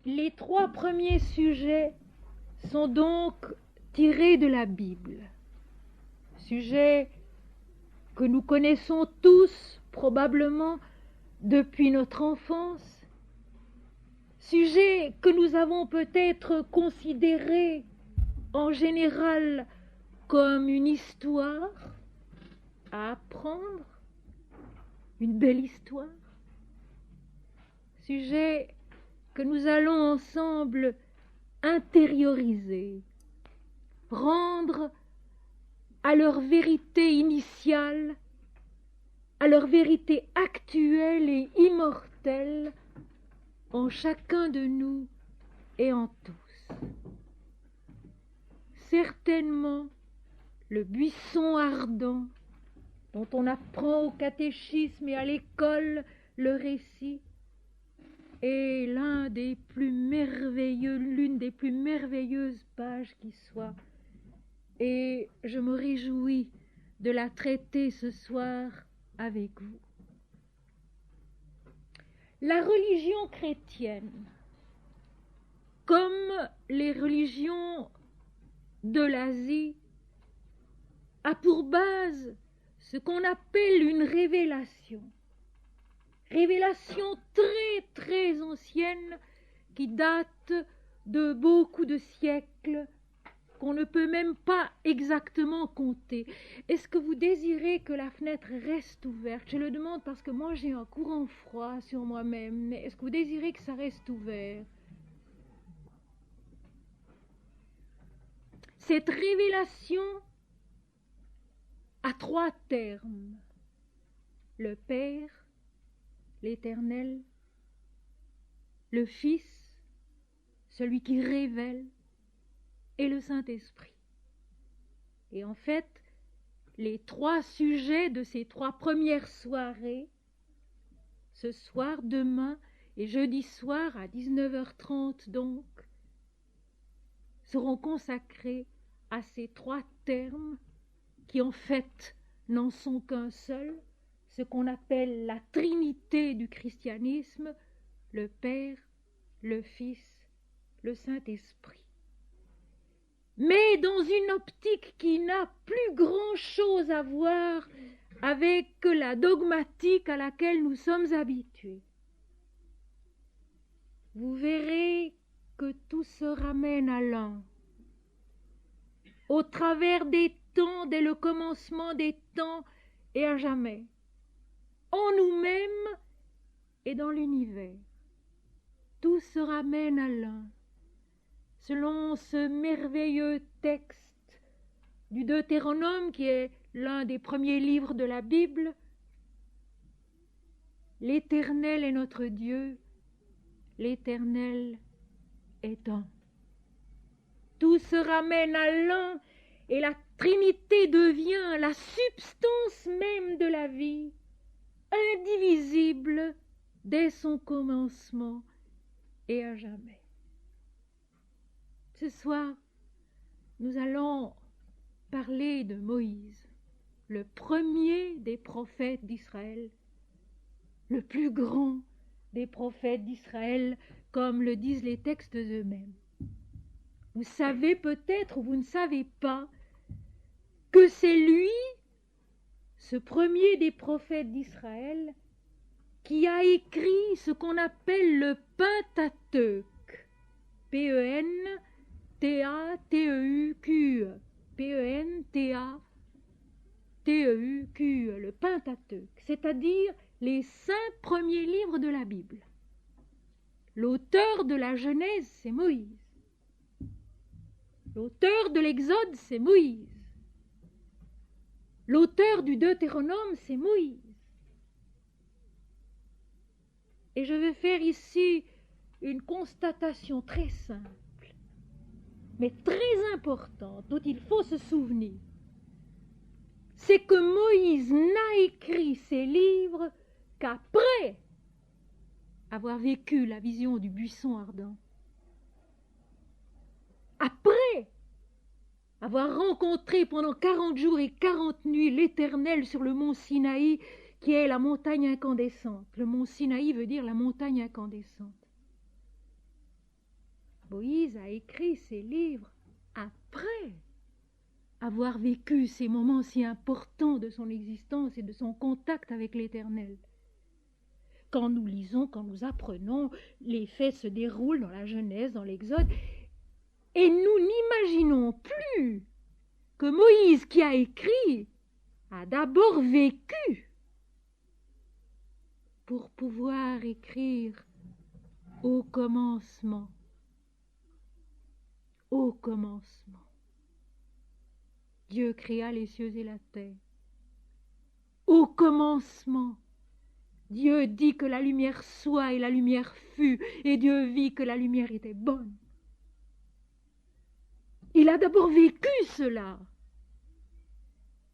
Les trois premiers sujets sont donc tirés de la Bible. Sujets que nous connaissons tous probablement depuis notre enfance. Sujets que nous avons peut-être considérés en général comme une histoire à apprendre, une belle histoire. Sujets que nous allons ensemble intérioriser, rendre à leur vérité initiale, à leur vérité actuelle et immortelle en chacun de nous et en tous. Certainement, le buisson ardent dont on apprend au catéchisme et à l'école le récit est l'une des plus merveilleuses pages qui soit. Et je me réjouis de la traiter ce soir avec vous. La religion chrétienne, comme les religions de l'Asie, a pour base ce qu'on appelle une révélation. Révélation très très ancienne qui date de beaucoup de siècles, qu'on ne peut même pas exactement compter. Est-ce que vous désirez que la fenêtre reste ouverte? Je le demande parce que moi j'ai un courant froid sur moi-même. Mais est-ce que vous désirez que ça reste ouvert? Cette révélation a trois termes. Le Père, l'Éternel, le Fils, celui qui révèle, et le Saint-Esprit. Et en fait, les trois sujets de ces trois premières soirées, ce soir, demain et jeudi soir à 19h30 donc, seront consacrés à ces trois termes qui en fait n'en sont qu'un seul, ce qu'on appelle la Trinité du christianisme, le Père, le Fils, le Saint-Esprit. Mais dans une optique qui n'a plus grand-chose à voir avec la dogmatique à laquelle nous sommes habitués. Vous verrez que tout se ramène à l'un. Au travers des temps, dès le commencement des temps et à jamais. En nous-mêmes et dans l'univers. Tout se ramène à l'un. Selon ce merveilleux texte du Deutéronome, qui est l'un des premiers livres de la Bible, l'Éternel est notre Dieu, l'Éternel est un. Tout se ramène à l'un et la Trinité devient la substance même de la vie, indivisible dès son commencement et à jamais. Ce soir, nous allons parler de Moïse, le premier des prophètes d'Israël, le plus grand des prophètes d'Israël, comme le disent les textes eux-mêmes. Vous savez peut-être ou vous ne savez pas que c'est lui, ce premier des prophètes d'Israël, qui a écrit ce qu'on appelle le Pentateuque, P-E-N-T-A-T-E-U-Q-E, P-E-N-T-A-T-E-U-Q-E, le Pentateuque, c'est-à-dire les 5 premiers livres de la Bible. L'auteur de la Genèse, c'est Moïse. L'auteur de l'Exode, c'est Moïse. L'auteur du Deutéronome, c'est Moïse. Et je vais faire ici une constatation très simple, mais très importante, dont il faut se souvenir. C'est que Moïse n'a écrit ses livres qu'après avoir vécu la vision du buisson ardent. Après avoir rencontré pendant 40 jours et 40 nuits l'Éternel sur le mont Sinaï, qui est la montagne incandescente. Le mont Sinaï veut dire la montagne incandescente. Moïse a écrit ses livres après avoir vécu ces moments si importants de son existence et de son contact avec l'Éternel. Quand nous lisons, quand nous apprenons, les faits se déroulent dans la Genèse, dans l'Exode, et nous n'imaginons plus que Moïse qui a écrit a d'abord vécu pour pouvoir écrire au commencement. Au commencement, Dieu créa les cieux et la terre. Au commencement, Dieu dit que la lumière soit et la lumière fut, et Dieu vit que la lumière était bonne. Il a d'abord vécu cela,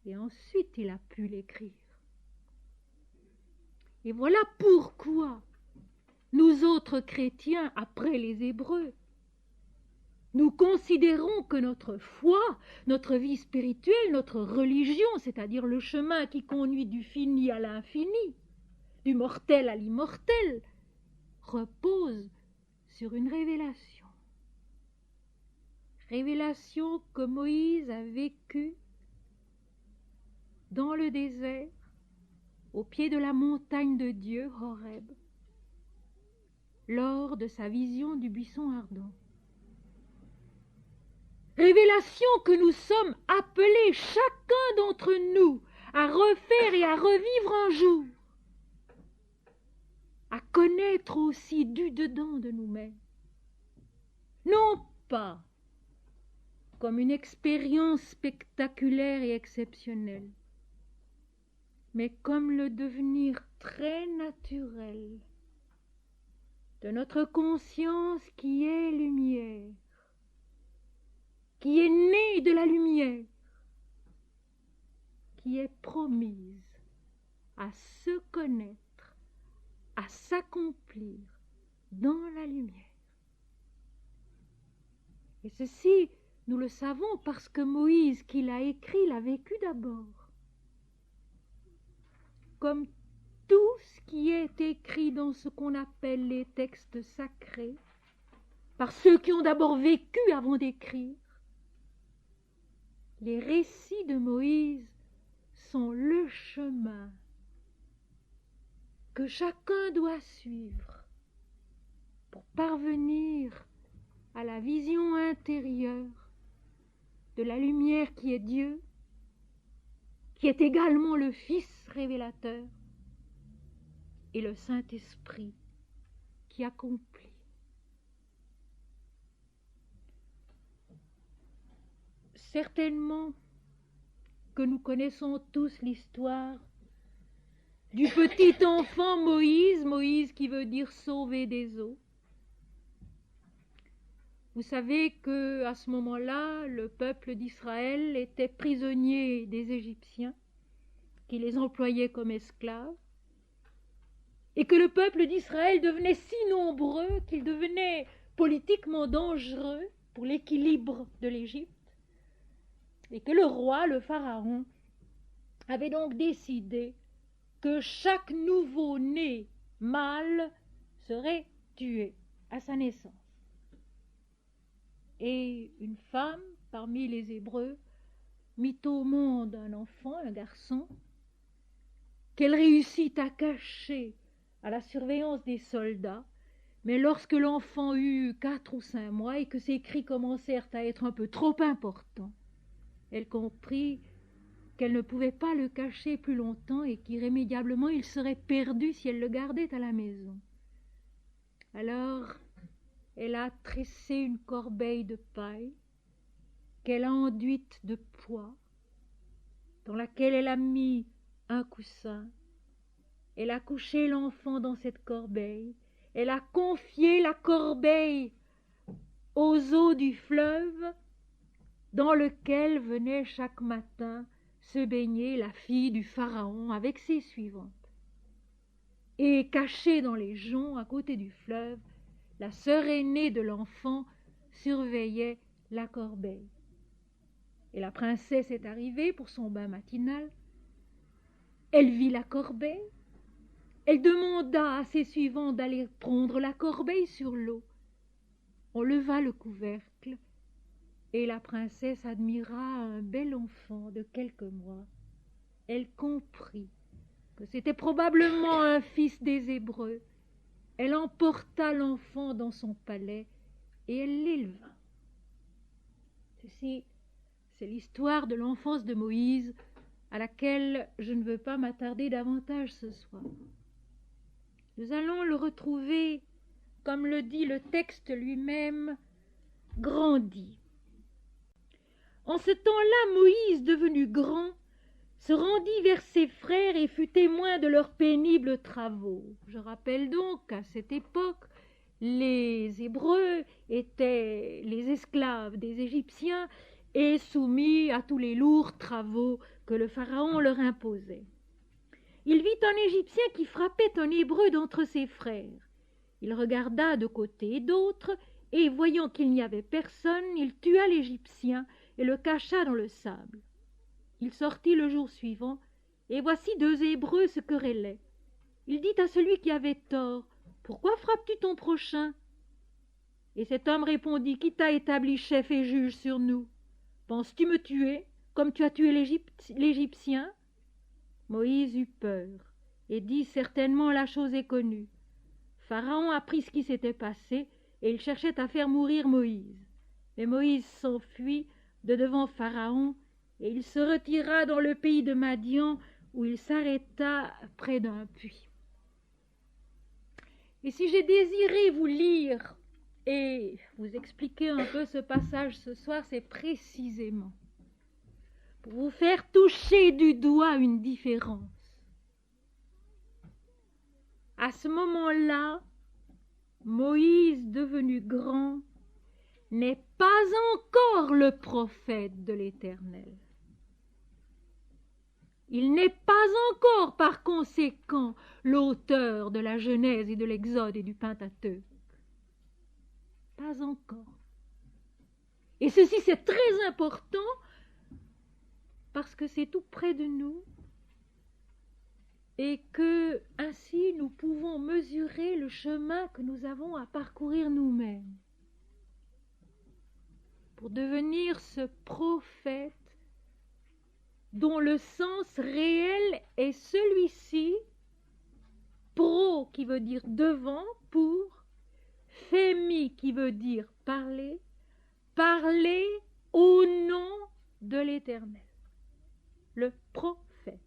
et ensuite il a pu l'écrire. Et voilà pourquoi nous autres chrétiens, après les Hébreux, nous considérons que notre foi, notre vie spirituelle, notre religion, c'est-à-dire le chemin qui conduit du fini à l'infini, du mortel à l'immortel, repose sur une révélation. Révélation que Moïse a vécue dans le désert, au pied de la montagne de Dieu, Horeb, lors de sa vision du buisson ardent. Révélation que nous sommes appelés, chacun d'entre nous, à refaire et à revivre un jour, à connaître aussi du dedans de nous-mêmes. Non pas comme une expérience spectaculaire et exceptionnelle, mais comme le devenir très naturel de notre conscience qui est lumière, qui est née de la lumière, qui est promise à se connaître, à s'accomplir dans la lumière. Et ceci, nous le savons parce que Moïse, qui l'a écrit, l'a vécu d'abord. Comme tout ce qui est écrit dans ce qu'on appelle les textes sacrés, par ceux qui ont d'abord vécu avant d'écrire, les récits de Moïse sont le chemin que chacun doit suivre pour parvenir à la vision intérieure de la lumière qui est Dieu, qui est également le Fils révélateur, et le Saint-Esprit qui accomplit. Certainement que nous connaissons tous l'histoire du petit enfant Moïse, Moïse qui veut dire sauver des eaux. Vous savez que à ce moment-là, le peuple d'Israël était prisonnier des Égyptiens, qui les employaient comme esclaves, et que le peuple d'Israël devenait si nombreux qu'il devenait politiquement dangereux pour l'équilibre de l'Égypte, et que le roi, le pharaon, avait donc décidé que chaque nouveau-né mâle serait tué à sa naissance. Et une femme, parmi les Hébreux, mit au monde un enfant, un garçon, qu'elle réussit à cacher à la surveillance des soldats, mais lorsque l'enfant eut 4 ou 5 mois et que ses cris commencèrent à être un peu trop importants, elle comprit qu'elle ne pouvait pas le cacher plus longtemps et qu'irrémédiablement il serait perdu si elle le gardait à la maison. Alors, elle a tressé une corbeille de paille qu'elle a enduite de pois, dans laquelle elle a mis un coussin. Elle a couché l'enfant dans cette corbeille. Elle a confié la corbeille aux eaux du fleuve dans lequel venait chaque matin se baigner la fille du pharaon avec ses suivantes. Et cachée dans les joncs à côté du fleuve, la sœur aînée de l'enfant surveillait la corbeille. Et la princesse est arrivée pour son bain matinal. Elle vit la corbeille. Elle demanda à ses suivantes d'aller prendre la corbeille sur l'eau. On leva le couvercle, et la princesse admira un bel enfant de quelques mois. Elle comprit que c'était probablement un fils des Hébreux. Elle emporta l'enfant dans son palais et elle l'éleva. Ceci, c'est l'histoire de l'enfance de Moïse, à laquelle je ne veux pas m'attarder davantage ce soir. Nous allons le retrouver, comme le dit le texte lui-même, grandi. En ce temps-là, Moïse, devenu grand, se rendit vers ses frères et fut témoin de leurs pénibles travaux. Je rappelle donc qu'à cette époque, les Hébreux étaient les esclaves des Égyptiens et soumis à tous les lourds travaux que le Pharaon leur imposait. Il vit un Égyptien qui frappait un Hébreu d'entre ses frères. Il regarda de côté et d'autre, et voyant qu'il n'y avait personne, il tua l'Égyptien et le cacha dans le sable. Il sortit le jour suivant, et voici deux Hébreux se querellaient. Il dit à celui qui avait tort, « Pourquoi frappes-tu ton prochain ?» Et cet homme répondit, « Qui t'a établi chef et juge sur nous? Penses-tu me tuer, comme tu as tué l'Égyptien ?» Moïse eut peur, et dit, « Certainement la chose est connue. » Pharaon apprit ce qui s'était passé, et il cherchait à faire mourir Moïse. Mais Moïse s'enfuit de devant Pharaon, et il se retira dans le pays de Madian, où il s'arrêta près d'un puits. Et si j'ai désiré vous lire et vous expliquer un peu ce passage ce soir, c'est précisément pour vous faire toucher du doigt une différence. À ce moment-là, Moïse, devenu grand, n'est pas encore le prophète de l'Éternel. Il n'est pas encore, par conséquent, l'auteur de la Genèse et de l'Exode et du Pentateuque. Pas encore. Et ceci, c'est très important parce que c'est tout près de nous et que, ainsi, nous pouvons mesurer le chemin que nous avons à parcourir nous-mêmes pour devenir ce prophète dont le sens réel est celui-ci, pro qui veut dire devant, pour, phémi qui veut dire parler, parler au nom de l'Éternel, le prophète.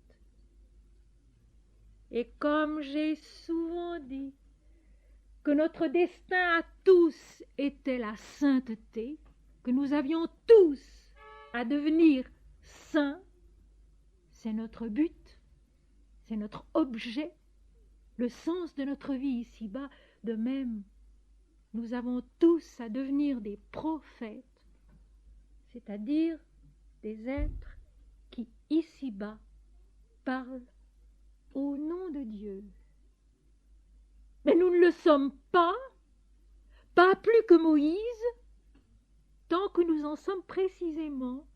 Et comme j'ai souvent dit que notre destin à tous était la sainteté, que nous avions tous à devenir saints, c'est notre but, c'est notre objet, le sens de notre vie ici-bas. De même, nous avons tous à devenir des prophètes, c'est-à-dire des êtres qui ici-bas parlent au nom de Dieu. Mais nous ne le sommes pas plus que Moïse, tant que nous en sommes précisément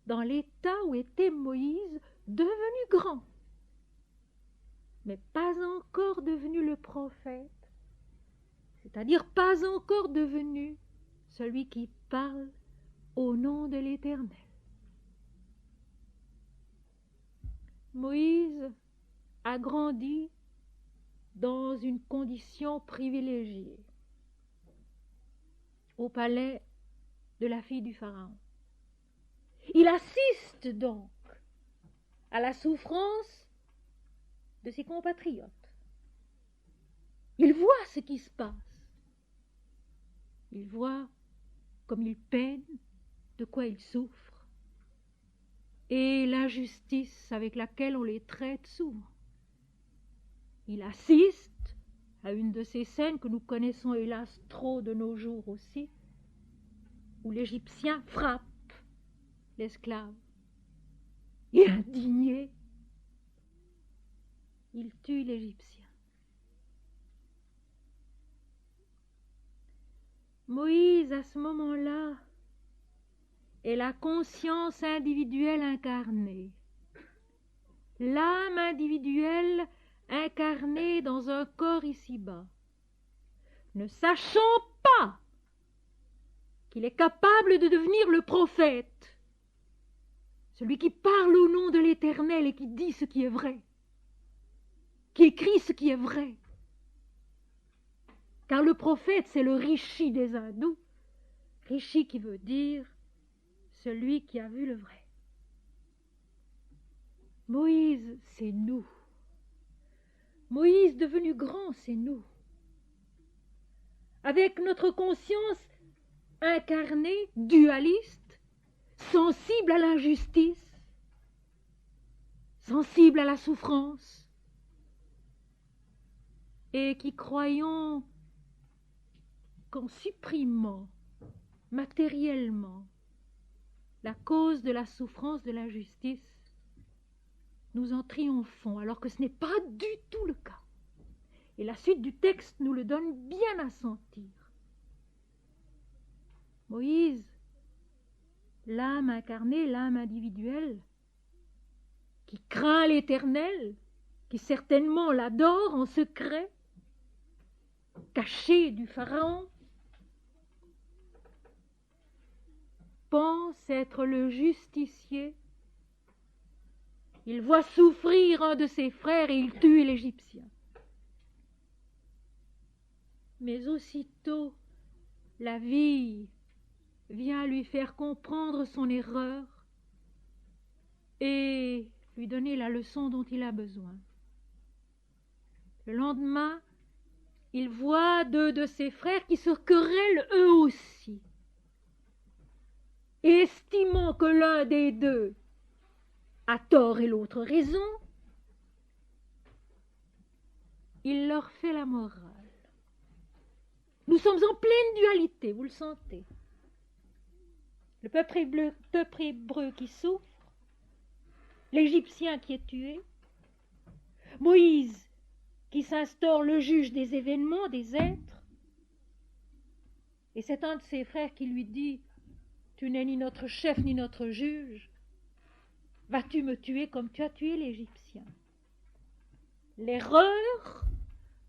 dans l'état où était Moïse, devenu grand, mais pas encore devenu le prophète, c'est-à-dire pas encore devenu celui qui parle au nom de l'Éternel. Moïse a grandi dans une condition privilégiée, au palais de la fille du Pharaon. Il assiste donc à la souffrance de ses compatriotes. Il voit ce qui se passe. Il voit comme ils peinent, de quoi ils souffrent, et l'injustice avec laquelle on les traite souvent. Il assiste à une de ces scènes que nous connaissons hélas trop de nos jours aussi, où l'Égyptien frappe l'esclave. Et indigné, il tue l'Égyptien. Moïse, à ce moment-là, est la conscience individuelle incarnée, l'âme individuelle incarnée dans un corps ici-bas, ne sachant pas qu'il est capable de devenir le prophète, celui qui parle au nom de l'Éternel et qui dit ce qui est vrai, qui écrit ce qui est vrai. Car le prophète, c'est le rishi des hindous, rishi qui veut dire celui qui a vu le vrai. Moïse, c'est nous. Moïse devenu grand, c'est nous. Avec notre conscience incarnée, dualiste, sensible à l'injustice, sensible à la souffrance, et qui croyons qu'en supprimant matériellement la cause de la souffrance, de l'injustice, nous en triomphons, alors que ce n'est pas du tout le cas. Et la suite du texte nous le donne bien à sentir. Moïse, l'âme incarnée, l'âme individuelle, qui craint l'Éternel, qui certainement l'adore en secret, caché du Pharaon, pense être le justicier. Il voit souffrir un de ses frères et il tue l'Égyptien. Mais aussitôt, la vie vient lui faire comprendre son erreur et lui donner la leçon dont il a besoin. Le lendemain, il voit deux de ses frères qui se querellent eux aussi. Et estimant que l'un des deux a tort et l'autre raison, il leur fait la morale. Nous sommes en pleine dualité, vous le sentez. Le peuple hébreu qui souffre, l'Égyptien qui est tué, Moïse qui s'instaure le juge des événements, des êtres, et c'est un de ses frères qui lui dit « Tu n'es ni notre chef ni notre juge, vas-tu me tuer comme tu as tué l'Égyptien ?» L'erreur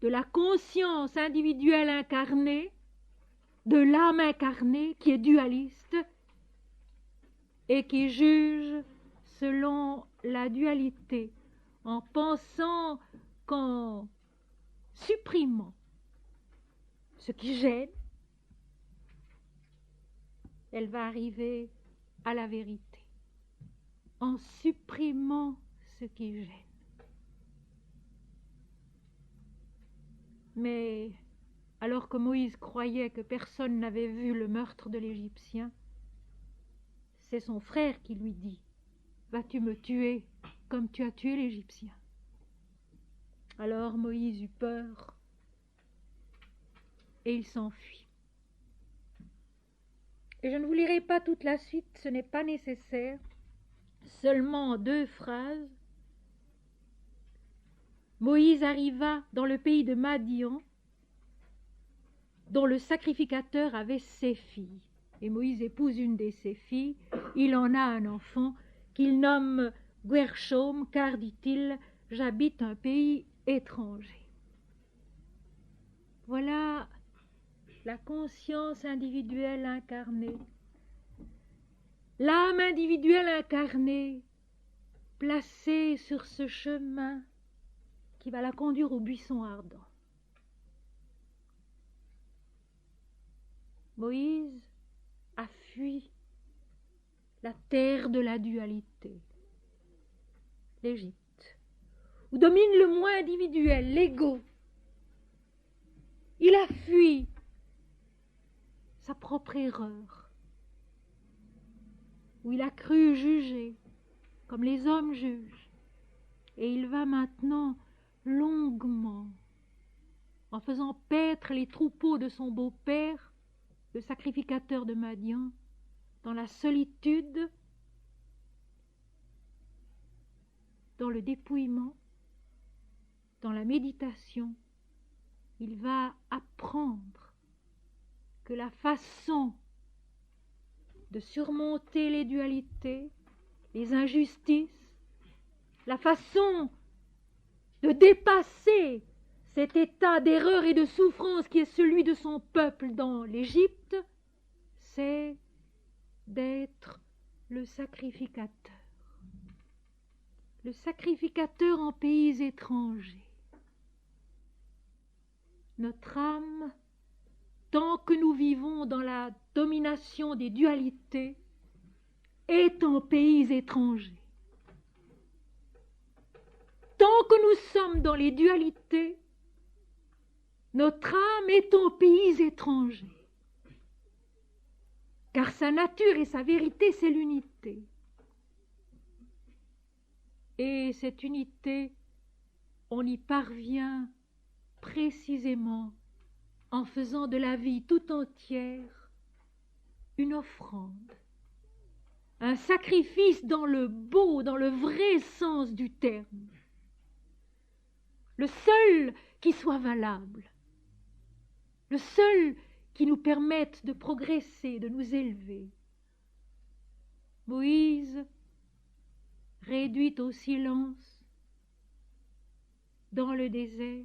de la conscience individuelle incarnée, de l'âme incarnée qui est dualiste et qui juge selon la dualité, en pensant qu'en supprimant ce qui gêne, elle va arriver à la vérité, en supprimant ce qui gêne. Mais alors que Moïse croyait que personne n'avait vu le meurtre de l'Égyptien, c'est son frère qui lui dit « Vas-tu me tuer comme tu as tué l'Égyptien ?» Alors Moïse eut peur et il s'enfuit. Et je ne vous lirai pas toute la suite, ce n'est pas nécessaire, seulement 2 phrases. Moïse arriva dans le pays de Madian, dont le sacrificateur avait 6 filles. Et Moïse épouse une de ses filles, il en a un enfant qu'il nomme Guershom, car, dit-il, j'habite un pays étranger. Voilà la conscience individuelle incarnée, l'âme individuelle incarnée, placée sur ce chemin qui va la conduire au buisson ardent. Moïse a fui la terre de la dualité, l'Égypte, où domine le moi individuel, l'ego. Il a fui sa propre erreur, où il a cru juger comme les hommes jugent, et il va maintenant longuement, en faisant paître les troupeaux de son beau-père, le sacrificateur de Madian, dans la solitude, dans le dépouillement, dans la méditation, il va apprendre que la façon de surmonter les dualités, les injustices, la façon de dépasser cet état d'erreur et de souffrance qui est celui de son peuple dans l'Égypte, c'est d'être le sacrificateur en pays étrangers. Notre âme, tant que nous vivons dans la domination des dualités, est en pays étrangers. Tant que nous sommes dans les dualités, notre âme est en pays étrangers. Car sa nature et sa vérité, c'est l'unité. Et cette unité, on y parvient précisément en faisant de la vie tout entière une offrande, un sacrifice dans le beau, dans le vrai sens du terme, le seul qui soit valable, le seul qui nous permette de progresser, de nous élever. Moïse, réduit au silence, dans le désert,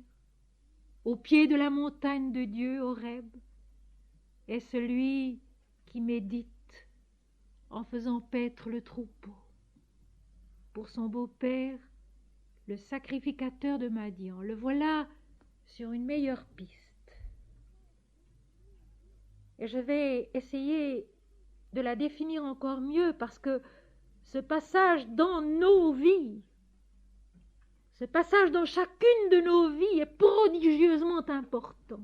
au pied de la montagne de Dieu, Horeb, est celui qui médite en faisant paître le troupeau. Pour son beau-père, le sacrificateur de Madian. Le voilà sur une meilleure piste. Et je vais essayer de la définir encore mieux parce que ce passage dans nos vies, ce passage dans chacune de nos vies est prodigieusement important.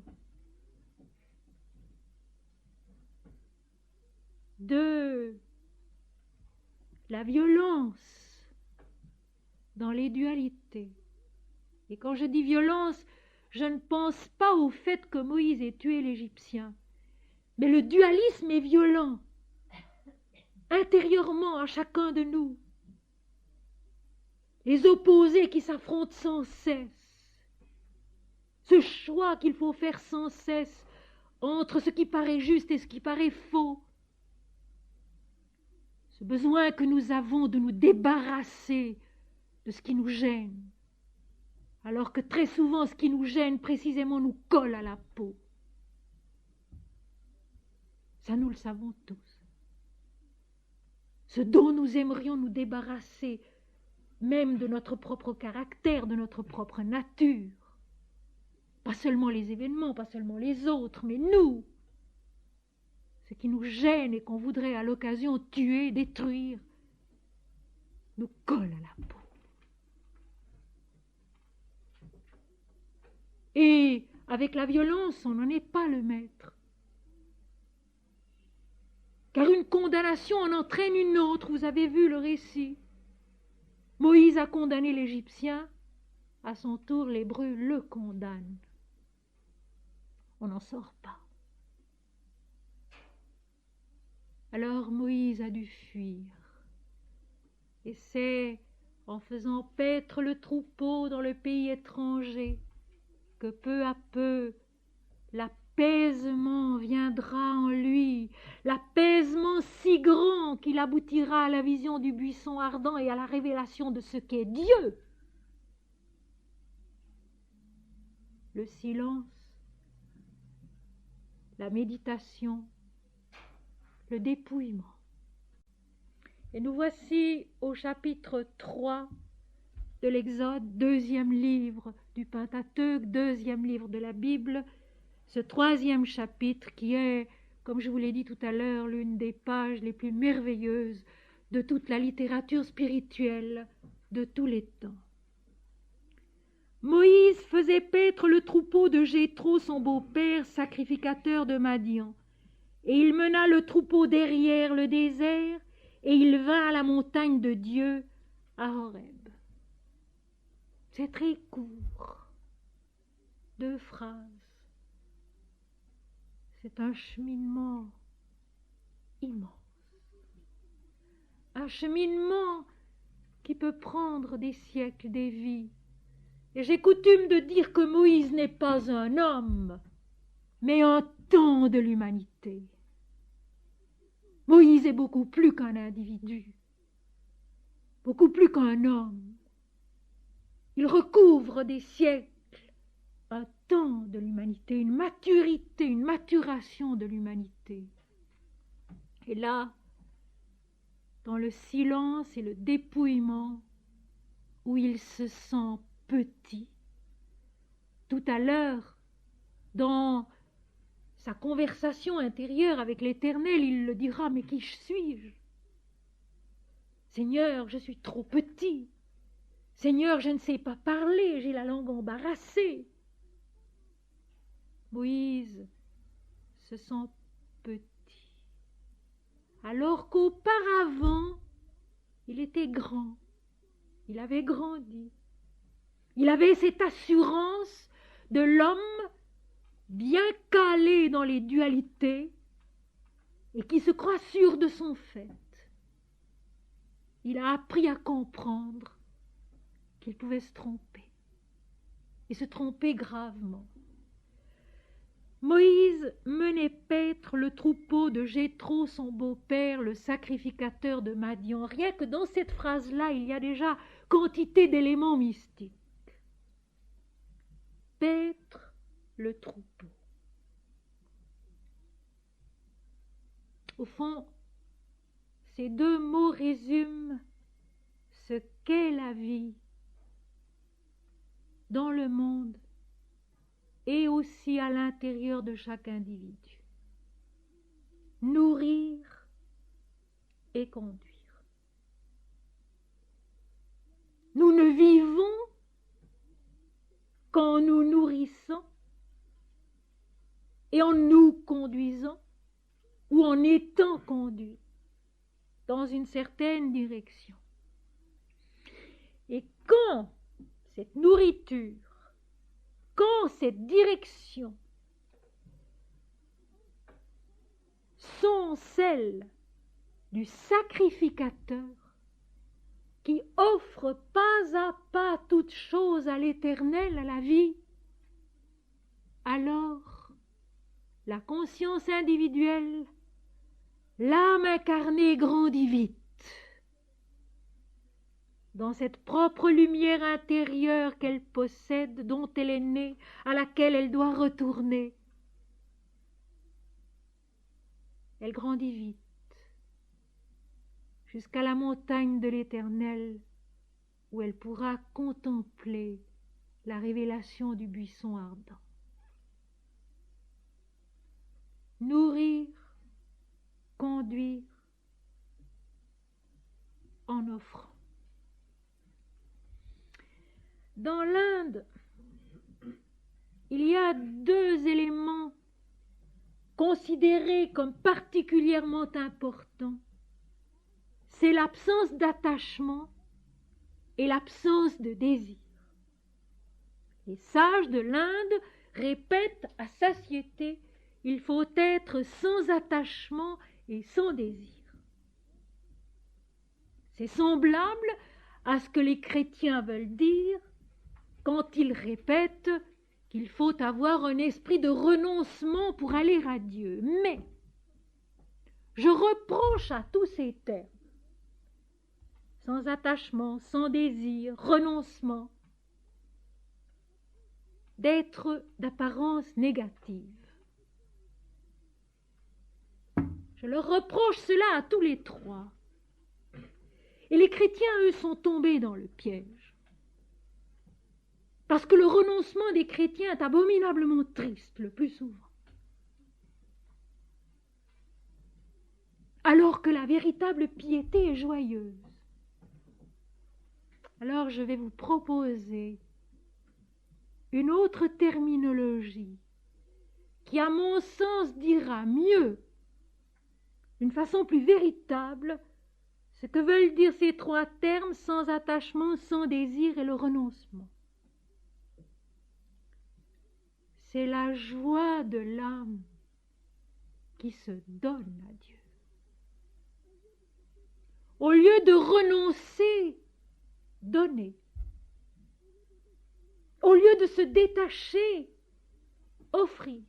De la violence dans les dualités. Et quand je dis violence, je ne pense pas au fait que Moïse ait tué l'Égyptien. Mais le dualisme est violent, intérieurement à chacun de nous. Les opposés qui s'affrontent sans cesse. Ce choix qu'il faut faire sans cesse entre ce qui paraît juste et ce qui paraît faux. Ce besoin que nous avons de nous débarrasser de ce qui nous gêne, alors que très souvent ce qui nous gêne précisément nous colle à la peau. Ça, nous le savons tous. Ce dont nous aimerions nous débarrasser, même de notre propre caractère, de notre propre nature. Pas seulement les événements, pas seulement les autres, mais nous. Ce qui nous gêne et qu'on voudrait à l'occasion tuer, détruire, nous colle à la peau. Et avec la violence, on n'en est pas le maître. Car une condamnation en entraîne une autre, vous avez vu le récit. Moïse a condamné l'Égyptien, à son tour l'Hébreu le condamne. On n'en sort pas. Alors Moïse a dû fuir. Et c'est en faisant paître le troupeau dans le pays étranger que peu à peu l'apaisement viendra en lui, l'apaisement si grand qu'il aboutira à la vision du buisson ardent et à la révélation de ce qu'est Dieu. Le silence, la méditation, le dépouillement. Et nous voici au chapitre 3 de l'Exode, deuxième livre du Pentateuque, deuxième livre de la Bible, ce troisième chapitre qui est, comme je vous l'ai dit tout à l'heure, l'une des pages les plus merveilleuses de toute la littérature spirituelle de tous les temps. Moïse faisait paître le troupeau de Jéthro, son beau-père, sacrificateur de Madian. Et il mena le troupeau derrière le désert, et il vint à la montagne de Dieu, à Horeb. C'est très court. 2 phrases. C'est un cheminement immense. Un cheminement qui peut prendre des siècles, des vies. Et j'ai coutume de dire que Moïse n'est pas un homme, mais un temps de l'humanité. Moïse est beaucoup plus qu'un individu, beaucoup plus qu'un homme. Il recouvre des siècles, un temps de l'humanité, une maturité, une maturation de l'humanité. Et là, dans le silence et le dépouillement, où il se sent petit, tout à l'heure, dans sa conversation intérieure avec l'Éternel, il le dira, mais qui suis-je? Seigneur, je suis trop petit. Seigneur, je ne sais pas parler, j'ai la langue embarrassée. Moïse se sent petit, alors qu'auparavant, il était grand, il avait grandi. Il avait cette assurance de l'homme bien calé dans les dualités et qui se croit sûr de son fait. Il a appris à comprendre qu'il pouvait se tromper, et se tromper gravement. Moïse menait paître le troupeau de Jéthro, son beau-père, le sacrificateur de Madian. Rien que dans cette phrase-là, il y a déjà quantité d'éléments mystiques. Paître le troupeau. Au fond, ces deux mots résument ce qu'est la vie dans le monde et aussi à l'intérieur de chaque individu. Nourrir et conduire. Nous ne vivons qu'en nous nourrissant et en nous conduisant ou en étant conduits dans une certaine direction. Et quand cette nourriture, quand cette direction sont celles du sacrificateur qui offre pas à pas toute chose à l'Éternel, à la vie, alors la conscience individuelle, l'âme incarnée grandit vite dans cette propre lumière intérieure qu'elle possède, dont elle est née, à laquelle elle doit retourner. Elle grandit vite, jusqu'à la montagne de l'Éternel, où elle pourra contempler la révélation du buisson ardent. Nourrir, conduire, en offrant. Dans l'Inde, il y a deux éléments considérés comme particulièrement importants. C'est l'absence d'attachement et l'absence de désir. Les sages de l'Inde répètent à satiété: il faut être sans attachement et sans désir. C'est semblable à ce que les chrétiens veulent dire quand ils répètent qu'il faut avoir un esprit de renoncement pour aller à Dieu. Mais je reproche à tous ces termes, sans attachement, sans désir, renoncement, d'être d'apparence négative. Je leur reproche cela à tous les trois. Et les chrétiens, eux, sont tombés dans le piège. Parce que le renoncement des chrétiens est abominablement triste le plus souvent. Alors que la véritable piété est joyeuse. Alors je vais vous proposer une autre terminologie qui, à mon sens, dira mieux, d'une façon plus véritable, ce que veulent dire ces trois termes: sans attachement, sans désir et le renoncement. C'est la joie de l'âme qui se donne à Dieu. Au lieu de renoncer, donner. Au lieu de se détacher, offrir.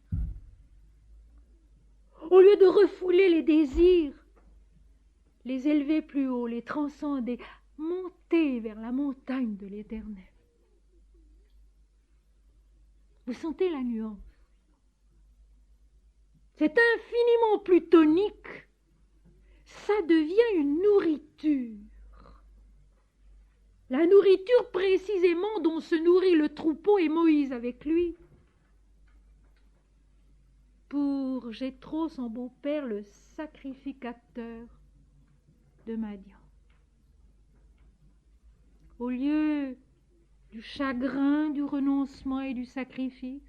Au lieu de refouler les désirs, les élever plus haut, les transcender, monter vers la montagne de l'Éternel. Vous sentez la nuance? C'est infiniment plus tonique ça devient une nourriture. La nourriture précisément dont se nourrit le troupeau et Moïse avec lui. Pour Jéthro, son beau-père, le sacrificateur de Madian. Au lieu du chagrin, du renoncement et du sacrifice,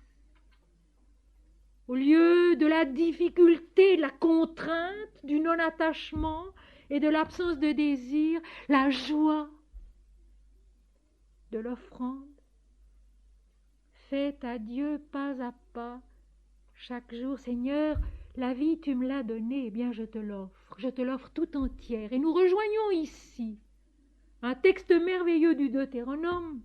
au lieu de la difficulté, de la contrainte, du non-attachement et de l'absence de désir, la joie de l'offrande, faite à Dieu pas à pas, chaque jour. Seigneur, la vie, tu me l'as donnée, eh bien je te l'offre tout entière. Et nous rejoignons ici un texte merveilleux du Deutéronome,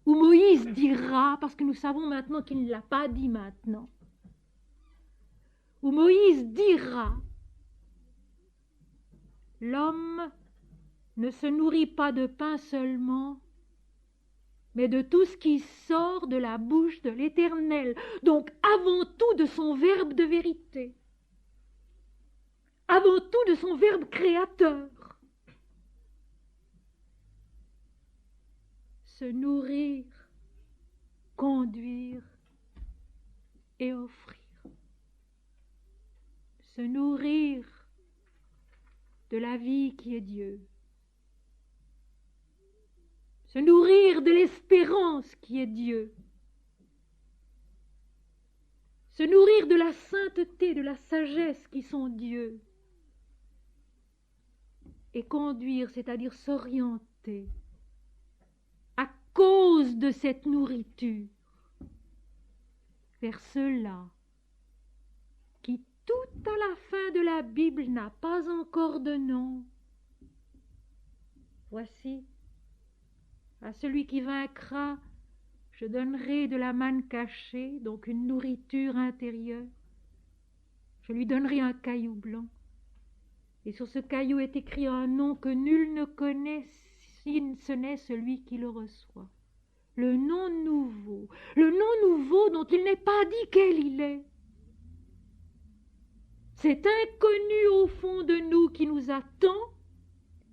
où Moïse dira, parce que nous savons maintenant qu'il ne l'a pas dit maintenant, où Moïse dira, l'homme ne se nourrit pas de pain seulement, mais de tout ce qui sort de la bouche de l'Éternel, donc avant tout de son verbe de vérité, avant tout de son verbe créateur. Se nourrir, conduire et offrir. Se nourrir de la vie qui est Dieu. Se nourrir de l'espérance qui est Dieu. Se nourrir de la sainteté, de la sagesse qui sont Dieu. Et conduire, c'est-à-dire s'orienter à cause de cette nourriture vers ceux-là qui, tout à la fin de la Bible, n'a pas encore de nom. Voici, à celui qui vaincra, je donnerai de la manne cachée, donc une nourriture intérieure. Je lui donnerai un caillou blanc. Et sur ce caillou est écrit un nom que nul ne connaît si ce n'est celui qui le reçoit. Le nom nouveau dont il n'est pas dit quel il est. Cet inconnu au fond de nous qui nous attend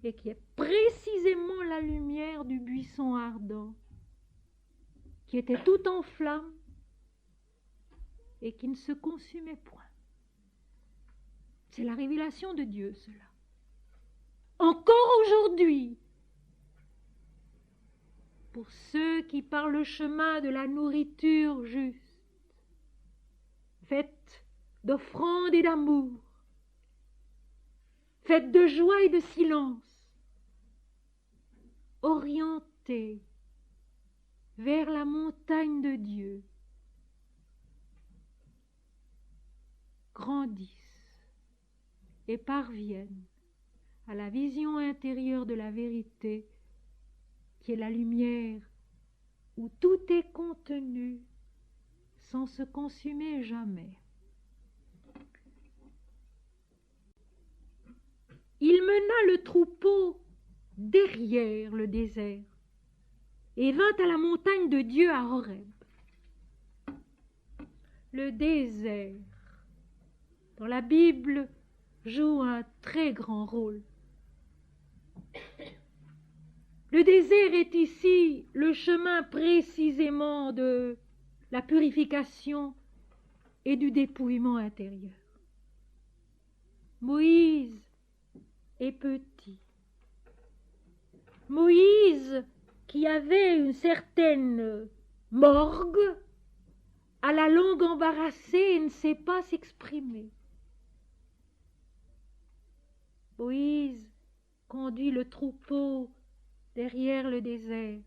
et qui est précisément la lumière du buisson ardent, qui était tout en flammes et qui ne se consumait point. C'est la révélation de Dieu, cela. Encore aujourd'hui, pour ceux qui par le chemin de la nourriture juste, faite d'offrandes et d'amour, faite de joie et de silence, orientés vers la montagne de Dieu, grandissent et parviennent à la vision intérieure de la vérité, qui est la lumière où tout est contenu sans se consumer jamais. Il mena le troupeau derrière le désert et vint à la montagne de Dieu à Horeb. Le désert, dans la Bible, joue un très grand rôle. Le désert est ici le chemin précisément de la purification et du dépouillement intérieur. Moïse est petit. Moïse, qui avait une certaine morgue, a la langue embarrassée et ne sait pas s'exprimer. Moïse conduit le troupeau derrière le désert,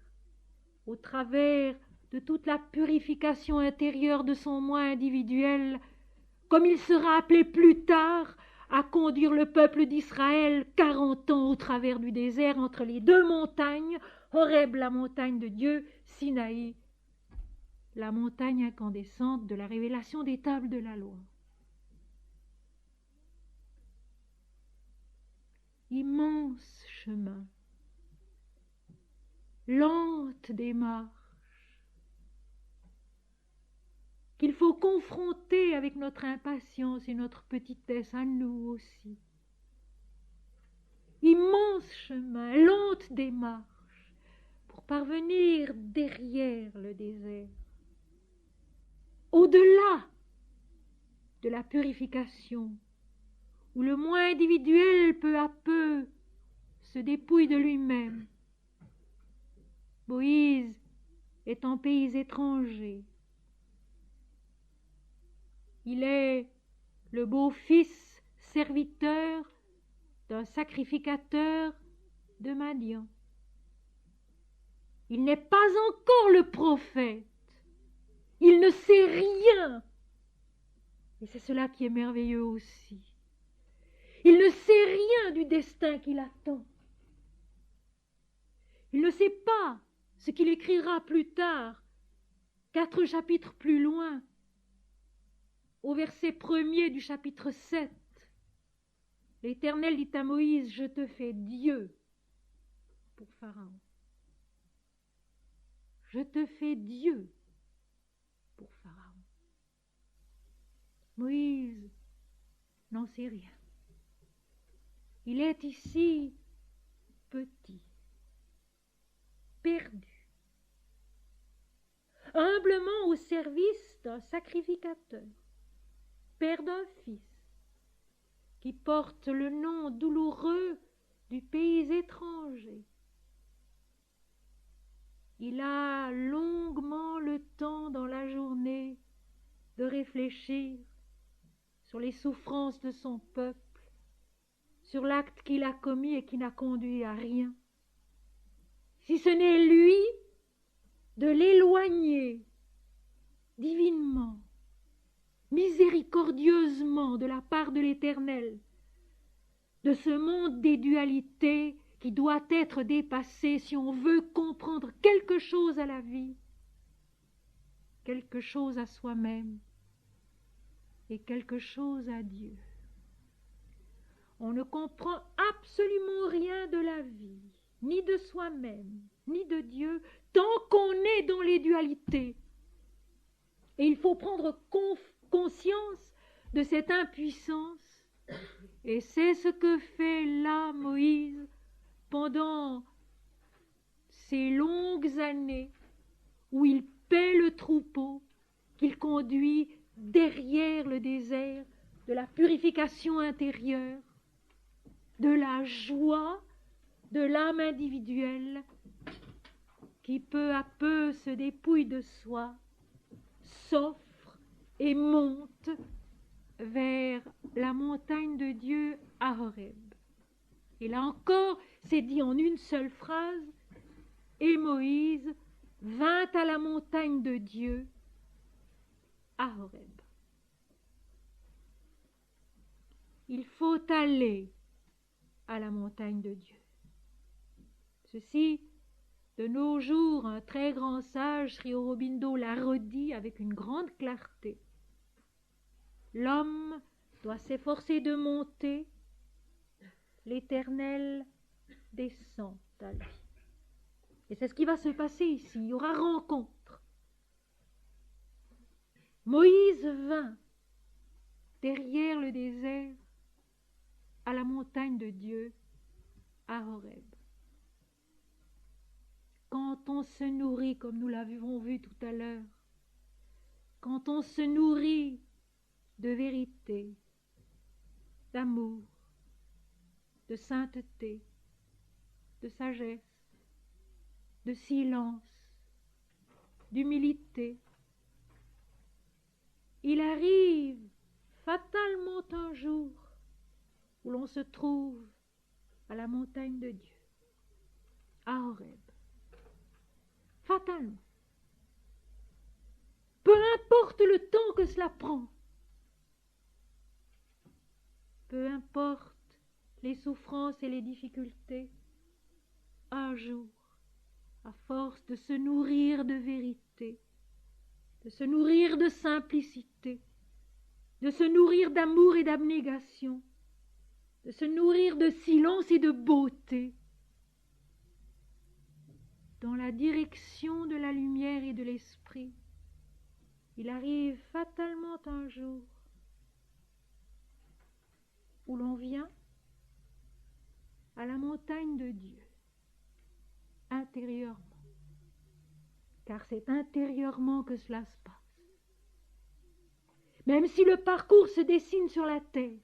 au travers de toute la purification intérieure de son moi individuel, comme il sera appelé plus tard à conduire le peuple d'Israël 40 ans au travers du désert entre les deux montagnes, Horeb, la montagne de Dieu, Sinaï, la montagne incandescente de la révélation des tables de la loi. Immense chemin, lente démarche, qu'il faut confronter avec notre impatience et notre petitesse à nous aussi. immense chemin, lente démarche, pour parvenir derrière le désert, au-delà de la purification, où le moi individuel peu à peu se dépouille de lui-même. Moïse est en pays étranger. Il est le beau-fils serviteur d'un sacrificateur de Madian. Il n'est pas encore le prophète. Il ne sait rien. Et c'est cela qui est merveilleux aussi. Il ne sait rien du destin qui l'attend. Il ne sait pas ce qu'il écrira plus tard, 4 chapitres plus loin, au verset 1er du chapitre 7. L'Éternel dit à Moïse, je te fais Dieu pour Pharaon. Je te fais Dieu pour Pharaon. Moïse n'en sait rien. Il est ici petit, perdu, humblement au service d'un sacrificateur, père d'un fils, qui porte le nom douloureux du pays étranger. Il a longuement le temps dans la journée de réfléchir sur les souffrances de son peuple, sur l'acte qu'il a commis et qui n'a conduit à rien. Si ce n'est lui, de l'éloigner divinement, miséricordieusement de la part de l'Éternel, de ce monde des dualités qui doit être dépassé si on veut comprendre quelque chose à la vie, quelque chose à soi-même et quelque chose à Dieu. On ne comprend absolument rien de la vie, ni de soi-même, ni de Dieu, tant qu'on est dans les dualités. Et il faut prendre conscience de cette impuissance. Et c'est ce que fait là Moïse pendant ces longues années où il paie le troupeau qu'il conduit derrière le désert de la purification intérieure, de la joie de l'âme individuelle qui peu à peu se dépouille de soi, s'offre et monte vers la montagne de Dieu à Horeb. Et là encore, c'est dit en une seule phrase, et Moïse vint à la montagne de Dieu à Horeb. Il faut aller à la montagne de Dieu. Ceci, de nos jours, un très grand sage, Sri Aurobindo, l'a redit avec une grande clarté. L'homme doit s'efforcer de monter, l'Éternel descend à lui. Et c'est ce qui va se passer ici, il y aura rencontre. Moïse vint derrière le désert à la montagne de Dieu, à Horeb. Quand on se nourrit, comme nous l'avons vu tout à l'heure, quand on se nourrit de vérité, d'amour, de sainteté, de sagesse, de silence, d'humilité, il arrive fatalement un jour où l'on se trouve à la montagne de Dieu, à Horeb. Fatalement. Peu importe le temps que cela prend, peu importe les souffrances et les difficultés, un jour, à force de se nourrir de vérité, de se nourrir de simplicité, de se nourrir d'amour et d'abnégation, de se nourrir de silence et de beauté, dans la direction de la lumière et de l'esprit, il arrive fatalement un jour où l'on vient à la montagne de Dieu, intérieurement, car c'est intérieurement que cela se passe. Même si le parcours se dessine sur la terre,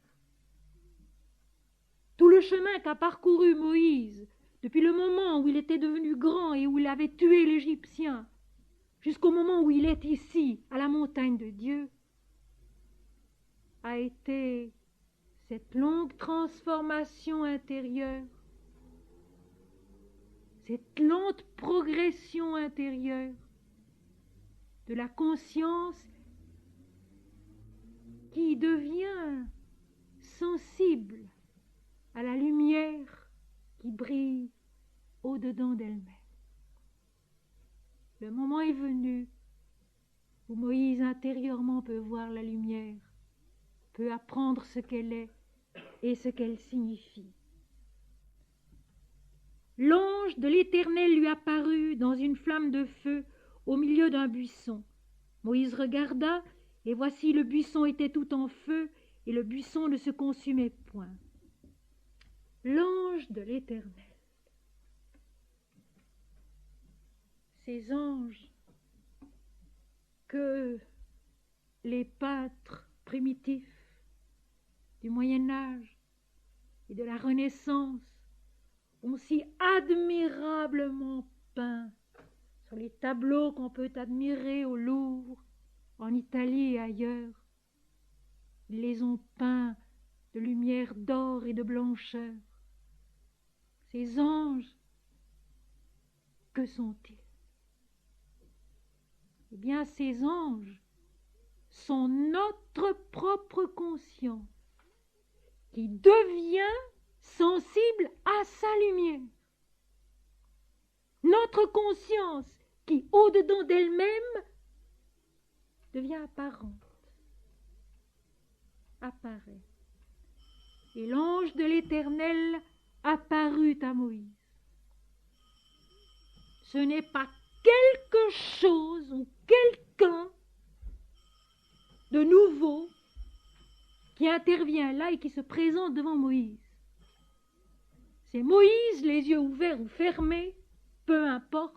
tout le chemin qu'a parcouru Moïse, depuis le moment où il était devenu grand et où il avait tué l'Égyptien, jusqu'au moment où il est ici, à la montagne de Dieu, a été cette longue transformation intérieure, cette lente progression intérieure de la conscience qui devient sensible à la lumière qui brille au-dedans d'elle-même. Le moment est venu où Moïse intérieurement peut voir la lumière, peut apprendre ce qu'elle est et ce qu'elle signifie. L'ange de l'Éternel lui apparut dans une flamme de feu au milieu d'un buisson. Moïse regarda, et voici le buisson était tout en feu, et le buisson ne se consumait point. L'ange de l'Éternel. Ces anges que les peintres primitifs du Moyen-Âge et de la Renaissance ont si admirablement peint sur les tableaux qu'on peut admirer au Louvre, en Italie et ailleurs. Ils les ont peints de lumière d'or et de blancheur. Ces anges, que sont-ils? Eh bien, ces anges sont notre propre conscience qui devient sensible à sa lumière. Notre conscience qui, au-dedans d'elle-même, devient apparente, apparaît. Et l'ange de l'Éternel apparut à Moïse. Ce n'est pas quelque chose ou quelqu'un de nouveau qui intervient là et qui se présente devant Moïse. C'est Moïse, les yeux ouverts ou fermés, peu importe,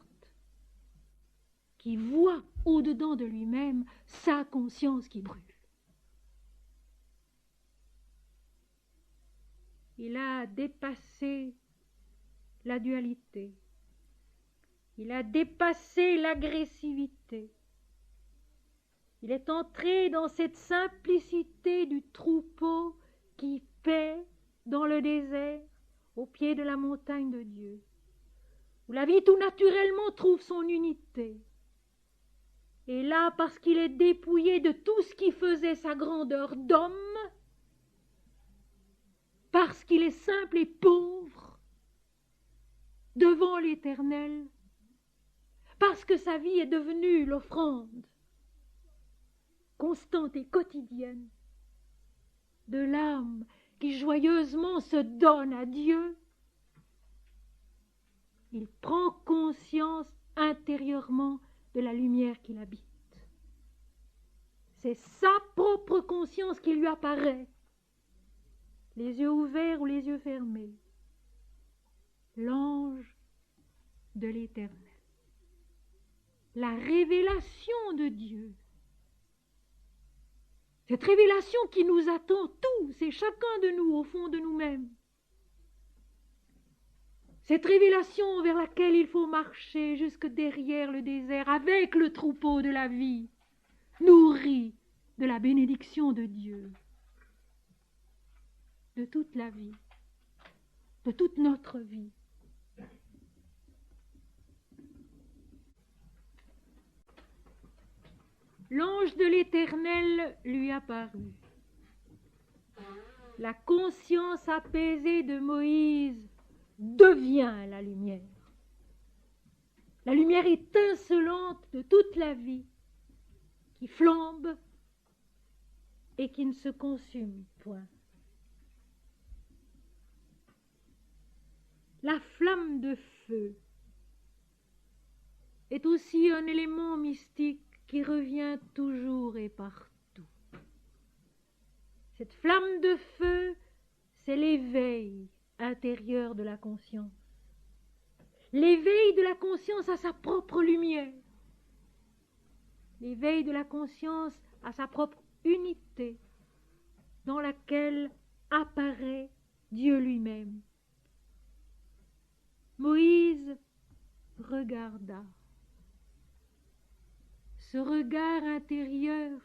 qui voit au-dedans de lui-même sa conscience qui brûle. Il a dépassé la dualité. Il a dépassé l'agressivité. Il est entré dans cette simplicité du troupeau qui paît dans le désert au pied de la montagne de Dieu, où la vie tout naturellement trouve son unité. Et là, parce qu'il est dépouillé de tout ce qui faisait sa grandeur d'homme, parce qu'il est simple et pauvre devant l'Éternel, parce que sa vie est devenue l'offrande constante et quotidienne de l'âme qui joyeusement se donne à Dieu, il prend conscience intérieurement de la lumière qui l'habite. C'est sa propre conscience qui lui apparaît, les yeux ouverts ou les yeux fermés. L'ange de l'Éternel. La révélation de Dieu. Cette révélation qui nous attend tous et chacun de nous au fond de nous-mêmes. Cette révélation vers laquelle il faut marcher jusque derrière le désert avec le troupeau de la vie, nourri de la bénédiction de Dieu, de toute la vie, de toute notre vie. L'ange de l'Éternel lui apparut. La conscience apaisée de Moïse devient la lumière. La lumière étincelante de toute la vie qui flambe et qui ne se consume point. La flamme de feu est aussi un élément mystique qui revient toujours et partout. Cette flamme de feu, c'est l'éveil intérieur de la conscience. L'éveil de la conscience à sa propre lumière. L'éveil de la conscience à sa propre unité, dans laquelle apparaît Dieu lui-même. Moïse regarda. Ce regard intérieur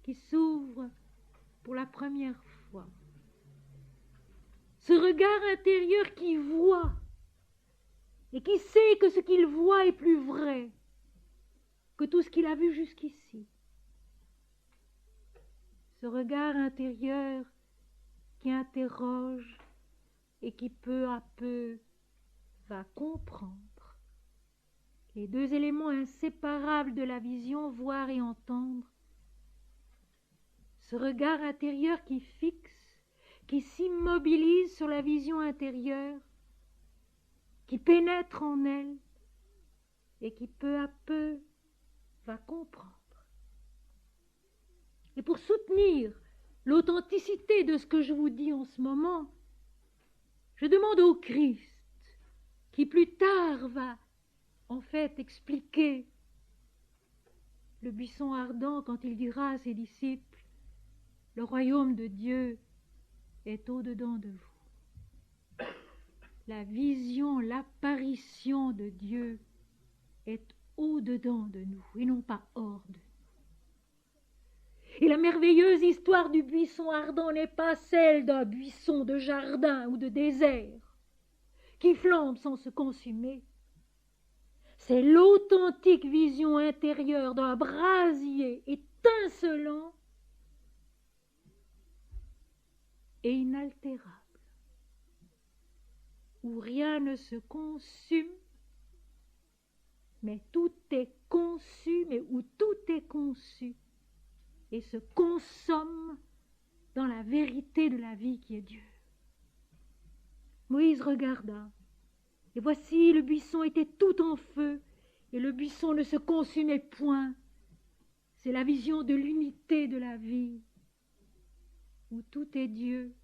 qui s'ouvre pour la première fois. Ce regard intérieur qui voit et qui sait que ce qu'il voit est plus vrai que tout ce qu'il a vu jusqu'ici. Ce regard intérieur qui interroge et qui peu à peu va comprendre les deux éléments inséparables de la vision, voir et entendre. Ce regard intérieur qui fixe, qui s'immobilise sur la vision intérieure, qui pénètre en elle et qui peu à peu va comprendre. Et pour soutenir l'authenticité de ce que je vous dis en ce moment, je demande au Christ, qui plus tard va en fait expliquer le buisson ardent quand il dira à ses disciples, le royaume de Dieu est au-dedans de vous. La vision, l'apparition de Dieu est au-dedans de nous et non pas hors de nous. Et la merveilleuse histoire du buisson ardent n'est pas celle d'un buisson de jardin ou de désert qui flambe sans se consumer. C'est l'authentique vision intérieure d'un brasier étincelant et inaltérable, où rien ne se consume, mais tout est conçu, mais où tout est conçu et se consomme dans la vérité de la vie qui est Dieu. Moïse regarda, et voici le buisson était tout en feu, et le buisson ne se consumait point. C'est la vision de l'unité de la vie, où tout est Dieu,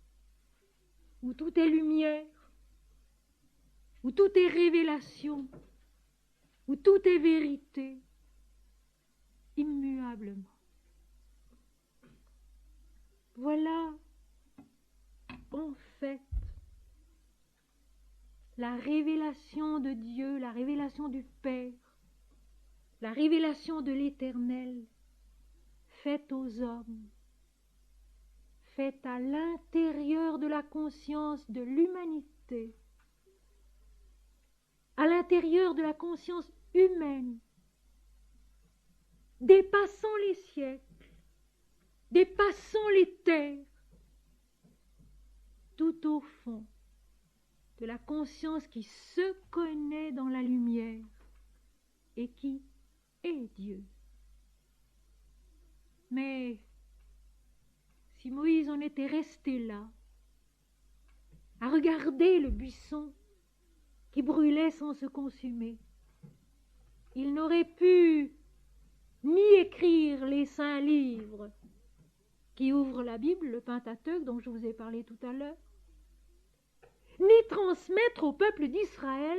où tout est lumière, où tout est révélation, où tout est vérité, immuablement. Voilà, en fait, la révélation de Dieu, la révélation du Père, la révélation de l'Éternel, faite aux hommes, faite à l'intérieur de la conscience de l'humanité, à l'intérieur de la conscience humaine, dépassant les siècles, dépassant les terres, tout au fond de la conscience qui se connaît dans la lumière et qui est Dieu. Mais si Moïse en était resté là, à regarder le buisson qui brûlait sans se consumer, il n'aurait pu ni écrire les saints livres qui ouvrent la Bible, le Pentateuque dont je vous ai parlé tout à l'heure, ni transmettre au peuple d'Israël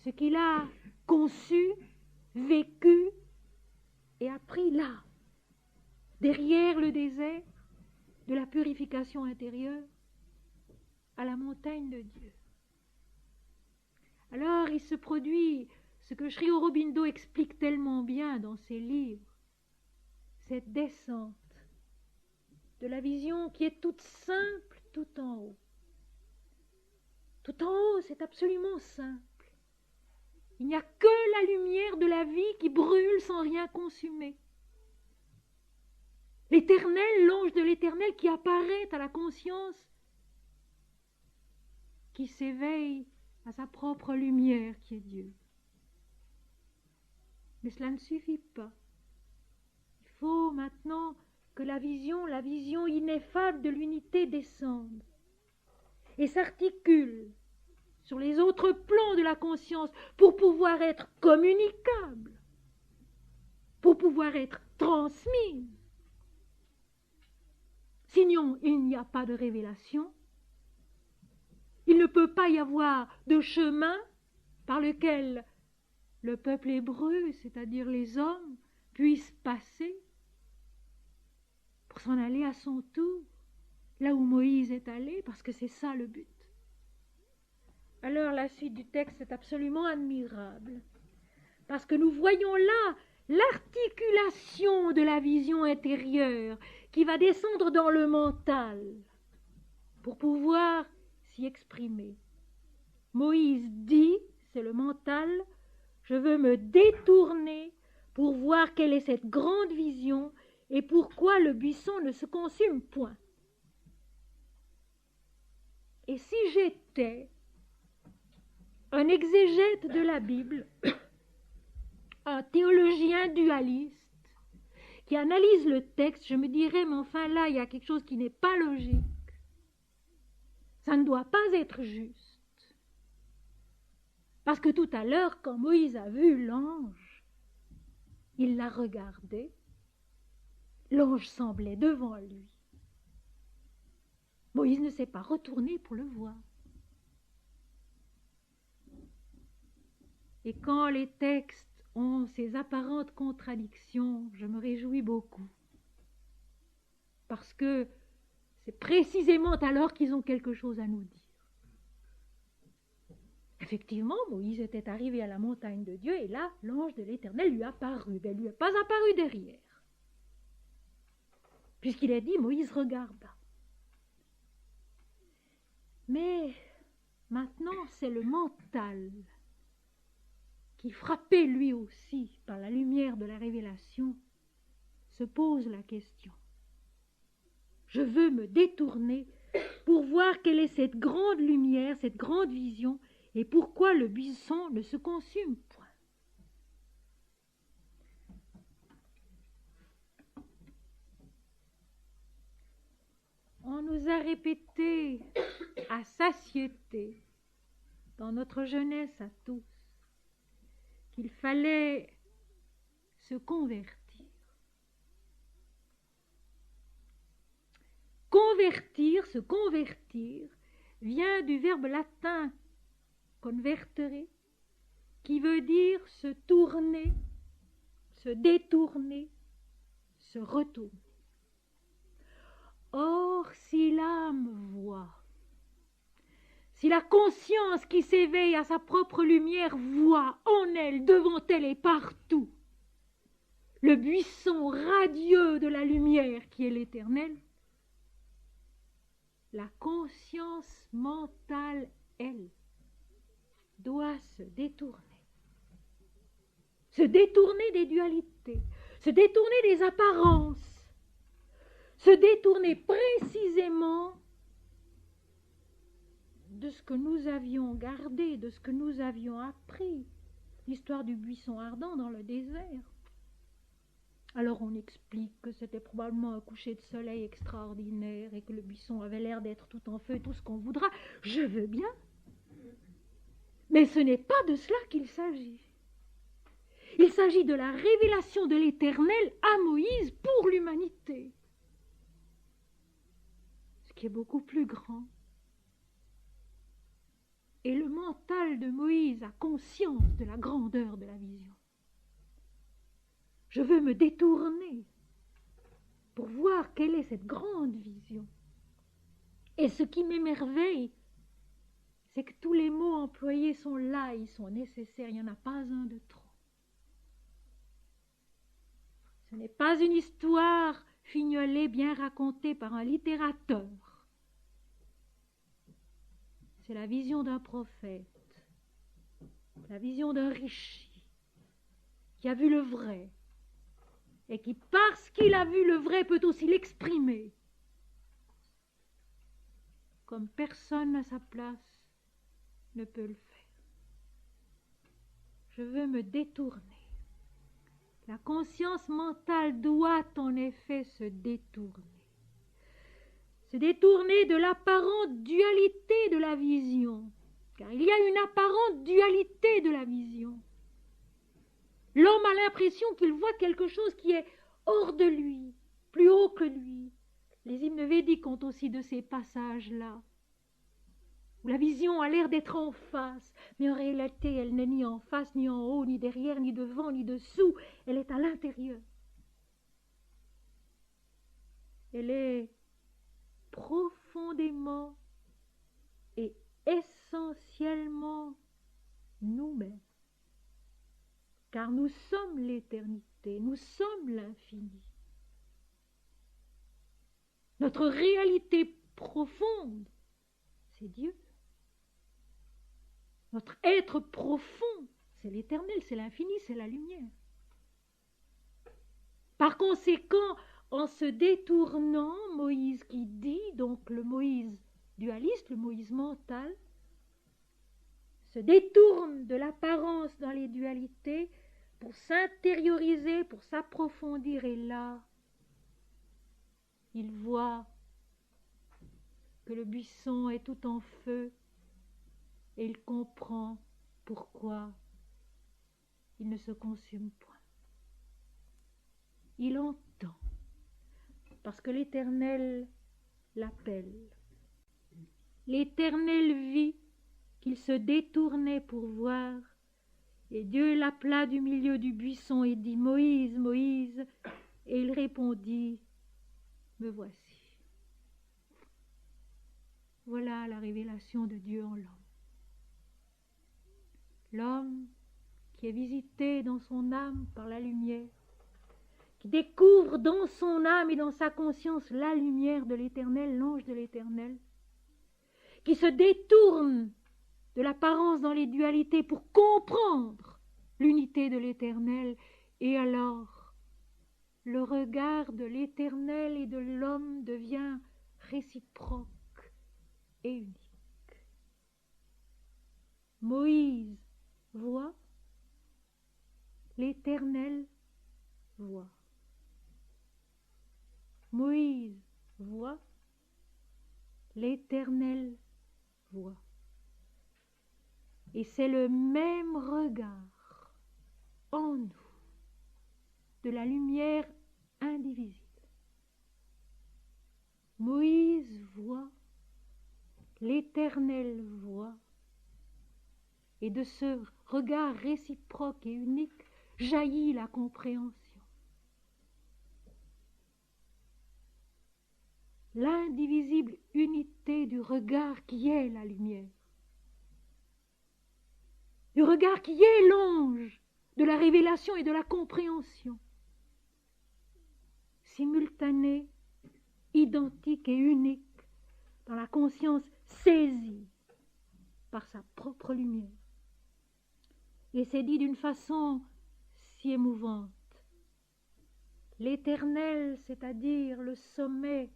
ce qu'il a conçu, vécu et appris là, derrière le désert de la purification intérieure, à la montagne de Dieu. Alors il se produit ce que Sri Aurobindo explique tellement bien dans ses livres, cette descente de la vision qui est toute simple tout en haut. Tout en haut, c'est absolument simple. Il n'y a que la lumière de la vie qui brûle sans rien consumer. L'Éternel, l'ange de l'Éternel qui apparaît à la conscience, qui s'éveille à sa propre lumière qui est Dieu. Mais cela ne suffit pas. Il faut maintenant que la vision ineffable de l'unité descende et s'articule sur les autres plans de la conscience pour pouvoir être communicable, pour pouvoir être transmise. Sinon, il n'y a pas de révélation, Il ne peut pas y avoir de chemin par lequel le peuple hébreu, c'est-à-dire les hommes, puissent passer pour s'en aller à son tour, là où Moïse est allé, parce que c'est ça le but. Alors la suite du texte est absolument admirable, parce que nous voyons là l'articulation de la vision intérieure qui va descendre dans le mental pour pouvoir s'y exprimer. Moïse dit, c'est le mental, je veux me détourner pour voir quelle est cette grande vision et pourquoi le buisson ne se consume point. Et si j'étais un exégète de la Bible, un théologien dualiste, qui analyse le texte, je me dirais, mais enfin là, il y a quelque chose qui n'est pas logique. Ça ne doit pas être juste. Parce que tout à l'heure, quand Moïse a vu l'ange, il l'a regardé, l'ange semblait devant lui. Moïse ne s'est pas retourné pour le voir. Et quand les textes ont ces apparentes contradictions, je me réjouis beaucoup. Parce que c'est précisément alors qu'ils ont quelque chose à nous dire. Effectivement, Moïse était arrivé à la montagne de Dieu et là, l'ange de l'Éternel lui a apparu. Mais il ne lui est pas apparu derrière. Puisqu'il a dit, Moïse regarda. Mais maintenant, c'est le mental qui, frappé lui aussi par la lumière de la révélation, se pose la question. Je veux me détourner pour voir quelle est cette grande lumière, cette grande vision, et pourquoi le buisson ne se consume point. On nous a répété à satiété, dans notre jeunesse à tous, qu'il fallait se convertir. Convertir, se convertir, vient du verbe latin convertere, qui veut dire se tourner, se détourner, se retourner. Or, si l'âme voit, si la conscience qui s'éveille à sa propre lumière voit en elle, devant elle et partout, le buisson radieux de la lumière qui est l'Éternel, la conscience mentale, elle, doit se détourner. Se détourner des dualités, se détourner des apparences, se détourner précisément de ce que nous avions gardé, de ce que nous avions appris, l'histoire du buisson ardent dans le désert. Alors on explique que c'était probablement un coucher de soleil extraordinaire et que le buisson avait l'air d'être tout en feu, tout ce qu'on voudra. Je veux bien. Mais ce n'est pas de cela qu'il s'agit. Il s'agit de la révélation de l'Éternel à Moïse pour l'humanité. Ce qui est beaucoup plus grand. Et le mental de Moïse a conscience de la grandeur de la vision. Je veux me détourner pour voir quelle est cette grande vision. Et ce qui m'émerveille, c'est que tous les mots employés sont là, ils sont nécessaires, il n'y en a pas un de trop. Ce n'est pas une histoire fignolée, bien racontée par un littérateur. C'est la vision d'un prophète, la vision d'un riche qui a vu le vrai et qui, parce qu'il a vu le vrai, peut aussi l'exprimer comme personne à sa place ne peut le faire. Je veux me détourner. La conscience mentale doit en effet se détourner. Se détourner de l'apparente dualité de la vision. Car il y a une apparente dualité de la vision. L'homme a l'impression qu'il voit quelque chose qui est hors de lui, plus haut que lui. Les hymnes védiques ont aussi de ces passages-là. où la vision a l'air d'être en face, mais en réalité elle n'est ni en face, ni en haut, ni derrière, ni devant, ni dessous, elle est à l'intérieur. Elle est profondément et essentiellement nous-mêmes, car nous sommes l'éternité, nous sommes l'infini. Notre réalité profonde, c'est Dieu. Notre être profond, c'est l'éternel, c'est l'infini, c'est la lumière. Par conséquent, en se détournant, Moïse qui dit, donc le Moïse dualiste, le Moïse mental, se détourne de l'apparence dans les dualités pour s'intérioriser, pour s'approfondir, et là, il voit que le buisson est tout en feu et il comprend pourquoi il ne se consume point. Il entend, parce que l'Éternel l'appelle. L'Éternel vit qu'il se détournait pour voir, et Dieu l'appela du milieu du buisson et dit « Moïse, Moïse !» Et il répondit « Me voici. » Voilà la révélation de Dieu en l'homme. L'homme qui est visité dans son âme par la lumière, qui découvre dans son âme et dans sa conscience la lumière de l'Éternel, l'ange de l'Éternel, qui se détourne de l'apparence dans les dualités pour comprendre l'unité de l'Éternel, et alors le regard de l'Éternel et de l'homme devient réciproque et unique. Moïse voit, l'Éternel voit. Moïse voit, l'Éternel voit. Et c'est le même regard en nous, de la lumière indivisible. Moïse voit, l'Éternel voit, et de ce regard réciproque et unique jaillit la compréhension. L'indivisible unité du regard qui est la lumière, du regard qui est l'ange de la révélation et de la compréhension, simultané, identique et unique dans la conscience saisie par sa propre lumière. Et c'est dit d'une façon si émouvante. L'Éternel, c'est-à-dire le sommet,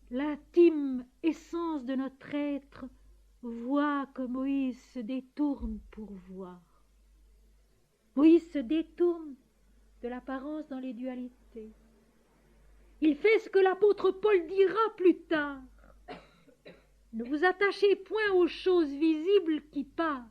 l'intime essence de notre être, voit que Moïse se détourne pour voir. Moïse se détourne de l'apparence dans les dualités. Il fait ce que l'apôtre Paul dira plus tard. Ne vous attachez point aux choses visibles qui passent,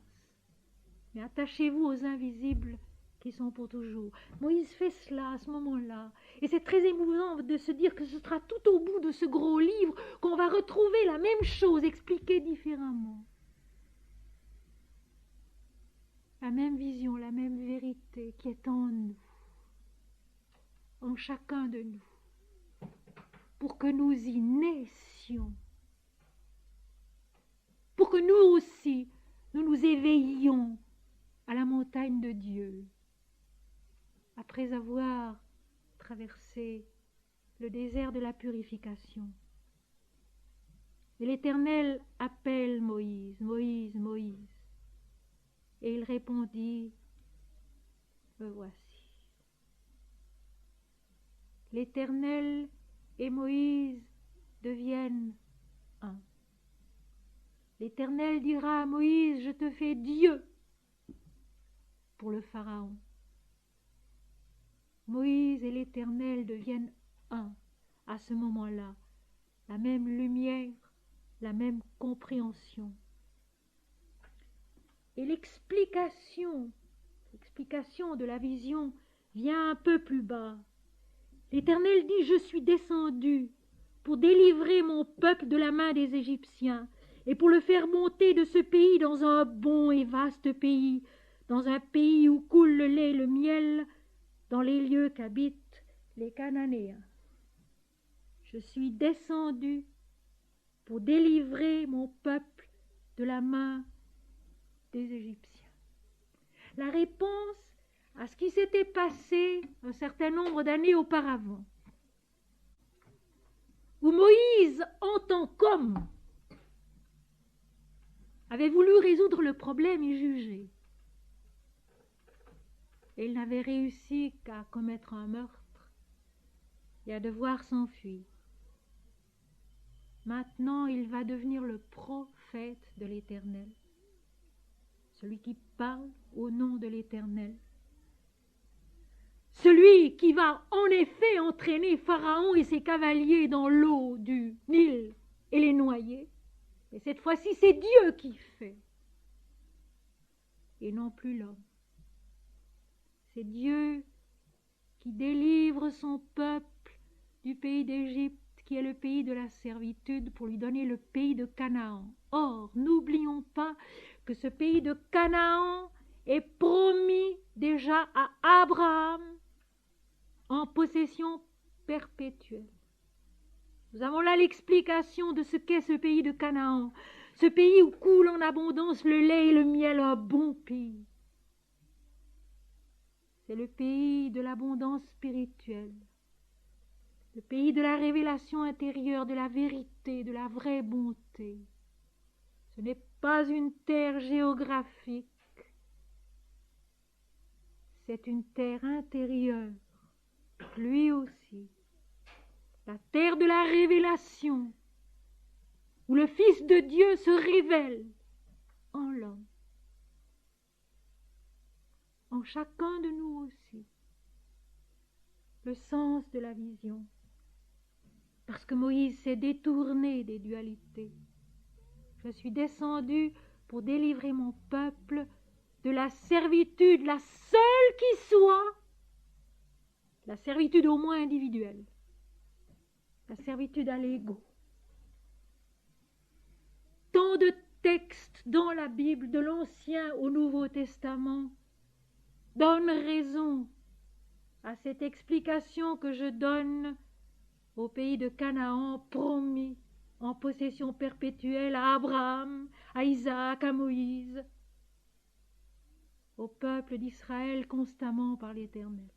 mais attachez-vous aux invisibles qui sont pour toujours. Moïse fait cela à ce moment-là. Et c'est très émouvant de se dire que ce sera tout au bout de ce gros livre qu'on va retrouver la même chose expliquée différemment. La même vision, la même vérité qui est en nous, en chacun de nous, pour que nous y naissions, pour que nous aussi, nous nous éveillions à la montagne de Dieu, après avoir traversé le désert de la purification. Et l'Éternel appelle Moïse, Moïse, Moïse. Et il répondit, me voici. L'Éternel et Moïse deviennent un. L'Éternel dira à Moïse, je te fais Dieu pour le Pharaon. Moïse et l'Éternel deviennent un à ce moment-là, la même lumière, la même compréhension. Et l'explication de la vision vient un peu plus bas. L'Éternel dit, je suis descendu pour délivrer mon peuple de la main des Égyptiens. et pour le faire monter de ce pays dans un bon et vaste pays, dans un pays où coule le lait et le miel, dans les lieux qu'habitent les Cananéens. Je suis descendu pour délivrer mon peuple de la main des Égyptiens. La réponse à ce qui s'était passé un certain nombre d'années auparavant, où Moïse, en tant qu'homme, avait voulu résoudre le problème et juger. Et il n'avait réussi qu'à commettre un meurtre et à devoir s'enfuir. Maintenant, il va devenir le prophète de l'Éternel, celui qui parle au nom de l'Éternel, celui qui va en effet entraîner Pharaon et ses cavaliers dans l'eau du Nil et les noyer. Et cette fois-ci, c'est Dieu qui fait, et non plus l'homme. C'est Dieu qui délivre son peuple du pays d'Égypte, qui est le pays de la servitude, pour lui donner le pays de Canaan. Or, n'oublions pas que ce pays de Canaan est promis déjà à Abraham en possession perpétuelle. Nous avons là l'explication de ce qu'est ce pays de Canaan, ce pays où coule en abondance le lait et le miel, un bon pays. C'est le pays de l'abondance spirituelle, le pays de la révélation intérieure, de la vérité, de la vraie bonté. Ce n'est pas une terre géographique, c'est une terre intérieure, lui aussi. La terre de la révélation, où le Fils de Dieu se révèle en l'homme, en chacun de nous aussi. Le sens de la vision, parce que Moïse s'est détourné des dualités. Je suis descendu pour délivrer mon peuple de la servitude, la seule qui soit, la servitude au moins individuelle, la servitude à l'ego. Tant de textes dans la Bible, de l'Ancien au Nouveau Testament, donnent raison à cette explication que je donne au pays de Canaan promis en possession perpétuelle à Abraham, à Isaac, à Moïse, au peuple d'Israël constamment par l'Éternel.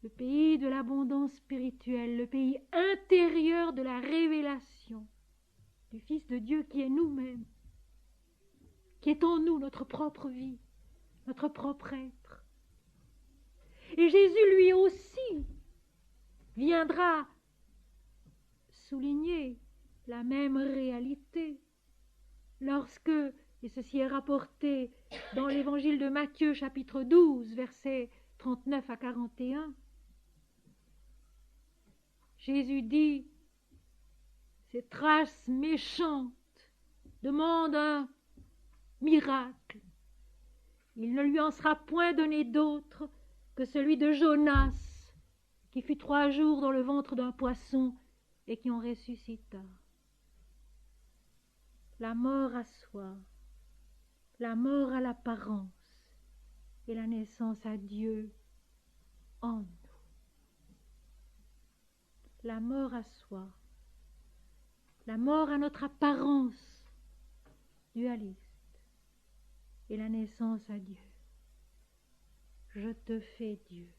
Le pays de l'abondance spirituelle, le pays intérieur de la révélation du Fils de Dieu qui est nous-mêmes, qui est en nous notre propre vie, notre propre être. Et Jésus lui aussi viendra souligner la même réalité lorsque, et ceci est rapporté dans l'évangile de Matthieu chapitre 12 versets 39 à 41, Jésus dit: cette race méchante demande un miracle. Il ne lui en sera point donné d'autre que celui de Jonas, qui fut 3 jours dans le ventre d'un poisson et qui en ressuscita. La mort à soi, la mort à l'apparence et la naissance à Dieu en nous. La mort à soi, la mort à notre apparence dualiste et la naissance à Dieu. Je te fais Dieu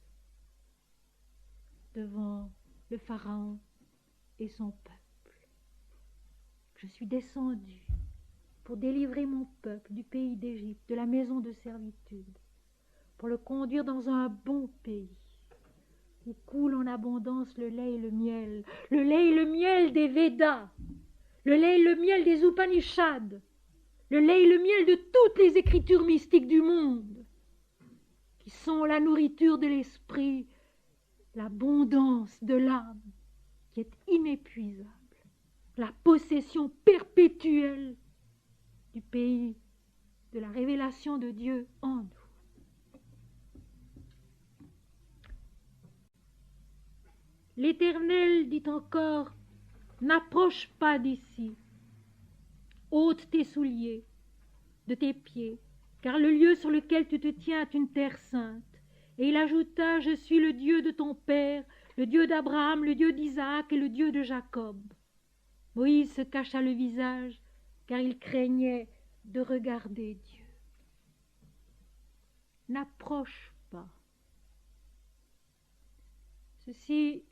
devant le Pharaon et son peuple. Je suis descendu pour délivrer mon peuple du pays d'Égypte, de la maison de servitude, pour le conduire dans un bon pays où coule en abondance le lait et le miel des Védas, le lait et le miel des Upanishads, le lait et le miel de toutes les écritures mystiques du monde, qui sont la nourriture de l'esprit, l'abondance de l'âme, qui est inépuisable, la possession perpétuelle du pays de la révélation de Dieu en nous. L'Éternel dit encore: n'approche pas d'ici, ôte tes souliers de tes pieds, car le lieu sur lequel tu te tiens est une terre sainte. Et il ajouta, je suis le Dieu de ton père, le Dieu d'Abraham, le Dieu d'Isaac et le Dieu de Jacob. Moïse se cacha le visage, car il craignait de regarder Dieu. N'approche pas. Ceci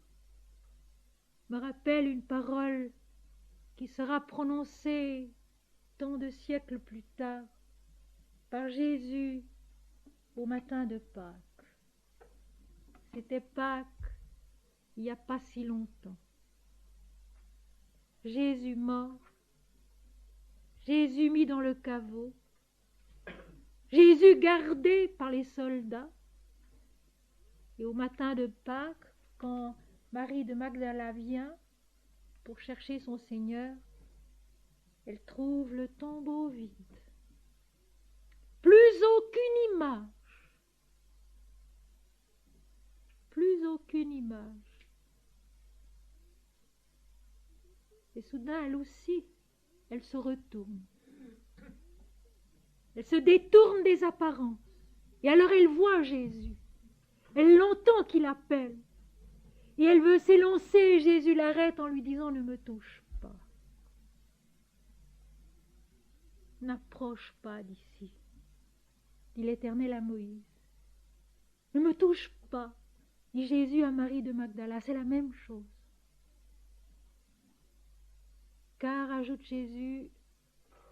me rappelle une parole qui sera prononcée tant de siècles plus tard par Jésus au matin de Pâques. C'était Pâques il n'y a pas si longtemps. Jésus mort, Jésus mis dans le caveau, Jésus gardé par les soldats. Et au matin de Pâques, quand Marie de Magdala vient pour chercher son Seigneur, elle trouve le tombeau vide. Plus aucune image. Plus aucune image. Et soudain, elle aussi, elle se retourne. Elle se détourne des apparences. Et alors elle voit Jésus. Elle l'entend qu'il appelle. Et elle veut s'élancer, et Jésus l'arrête en lui disant « Ne me touche pas. N'approche pas d'ici. » dit l'Éternel à Moïse. « Ne me touche pas. » dit Jésus à Marie de Magdala. C'est la même chose. Car, ajoute Jésus,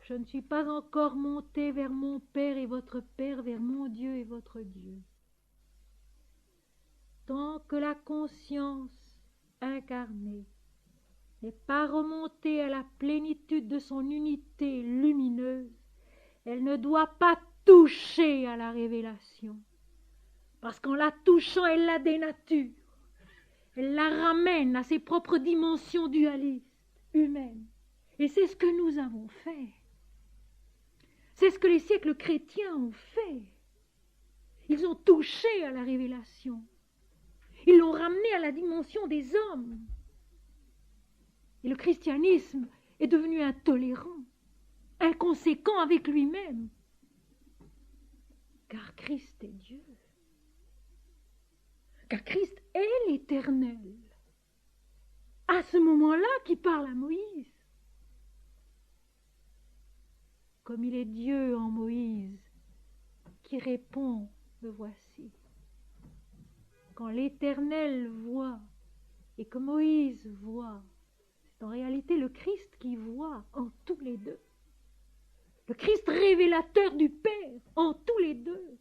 je ne suis pas encore monté vers mon Père et votre Père, vers mon Dieu et votre Dieu. Tant que la conscience incarnée n'est pas remontée à la plénitude de son unité lumineuse, elle ne doit pas toucher à la révélation. Parce qu'en la touchant, elle la dénature. Elle la ramène à ses propres dimensions dualistes, humaines. Et c'est ce que nous avons fait. C'est ce que les siècles chrétiens ont fait. Ils ont touché à la révélation. Ils l'ont ramené à la dimension des hommes. Et le christianisme est devenu intolérant, inconséquent avec lui-même. Car Christ est Dieu. Car Christ est l'Éternel. À ce moment-là, qui parle à Moïse. Comme il est Dieu en Moïse, qui répond, me voici. Quand l'Éternel voit et que Moïse voit, c'est en réalité le Christ qui voit en tous les deux. Le Christ révélateur du Père en tous les deux.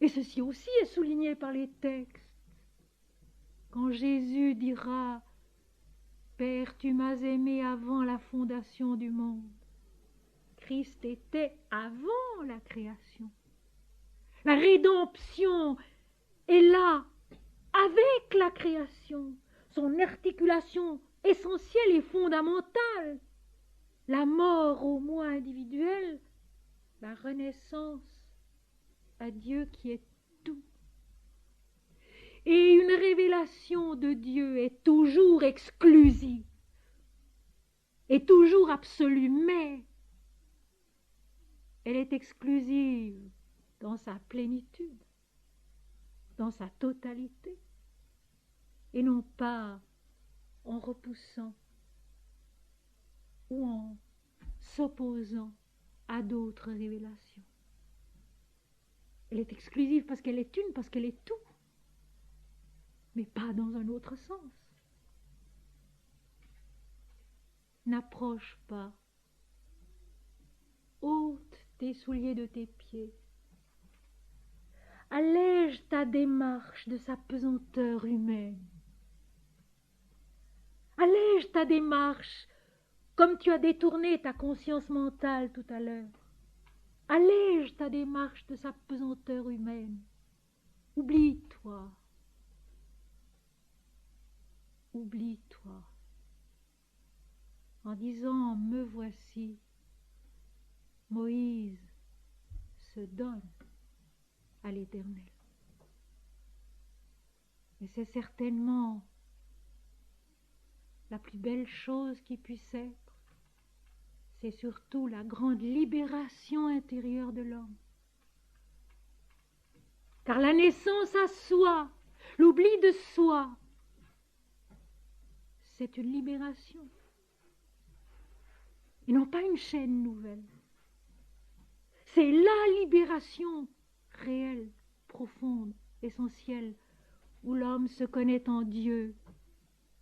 Et ceci aussi est souligné par les textes. Quand Jésus dira « Père, tu m'as aimé avant la fondation du monde », Christ était avant la création. La rédemption est là, avec la création. Son articulation essentielle et fondamentale. La mort au moi individuel, la renaissance à Dieu qui est tout. Et une révélation de Dieu est toujours exclusive, est toujours absolue, mais elle est exclusive dans sa plénitude, dans sa totalité, et non pas en repoussant ou en s'opposant à d'autres révélations. Elle est exclusive parce qu'elle est une, parce qu'elle est tout, mais pas dans un autre sens. N'approche pas. Ôte tes souliers de tes pieds. Allège ta démarche de sa pesanteur humaine. Allège ta démarche comme tu as détourné ta conscience mentale tout à l'heure. Allège ta démarche de sa pesanteur humaine. Oublie-toi. Oublie-toi. En disant « Me voici », Moïse se donne à l'Éternel. Et c'est certainement la plus belle chose qui puisse être, c'est surtout la grande libération intérieure de l'homme. Car la naissance à soi, l'oubli de soi, c'est une libération. Et non pas une chaîne nouvelle. C'est la libération réelle, profonde, essentielle, où l'homme se connaît en Dieu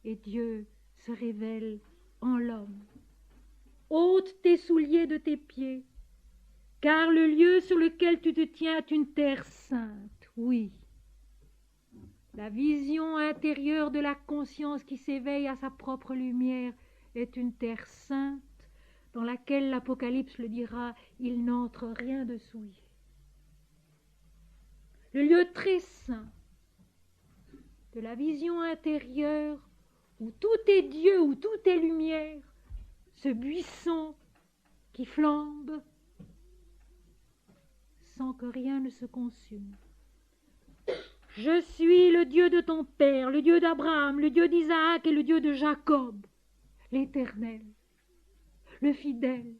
et Dieu se révèle en l'homme. Ôte tes souliers de tes pieds, car le lieu sur lequel tu te tiens est une terre sainte. Oui, la vision intérieure de la conscience qui s'éveille à sa propre lumière est une terre sainte dans laquelle l'Apocalypse le dira, il n'entre rien de souillé. Le lieu très saint de la vision intérieure où tout est Dieu, où tout est lumière, ce buisson qui flambe sans que rien ne se consume. Je suis le Dieu de ton père, le Dieu d'Abraham, le Dieu d'Isaac et le Dieu de Jacob, l'Éternel, le fidèle,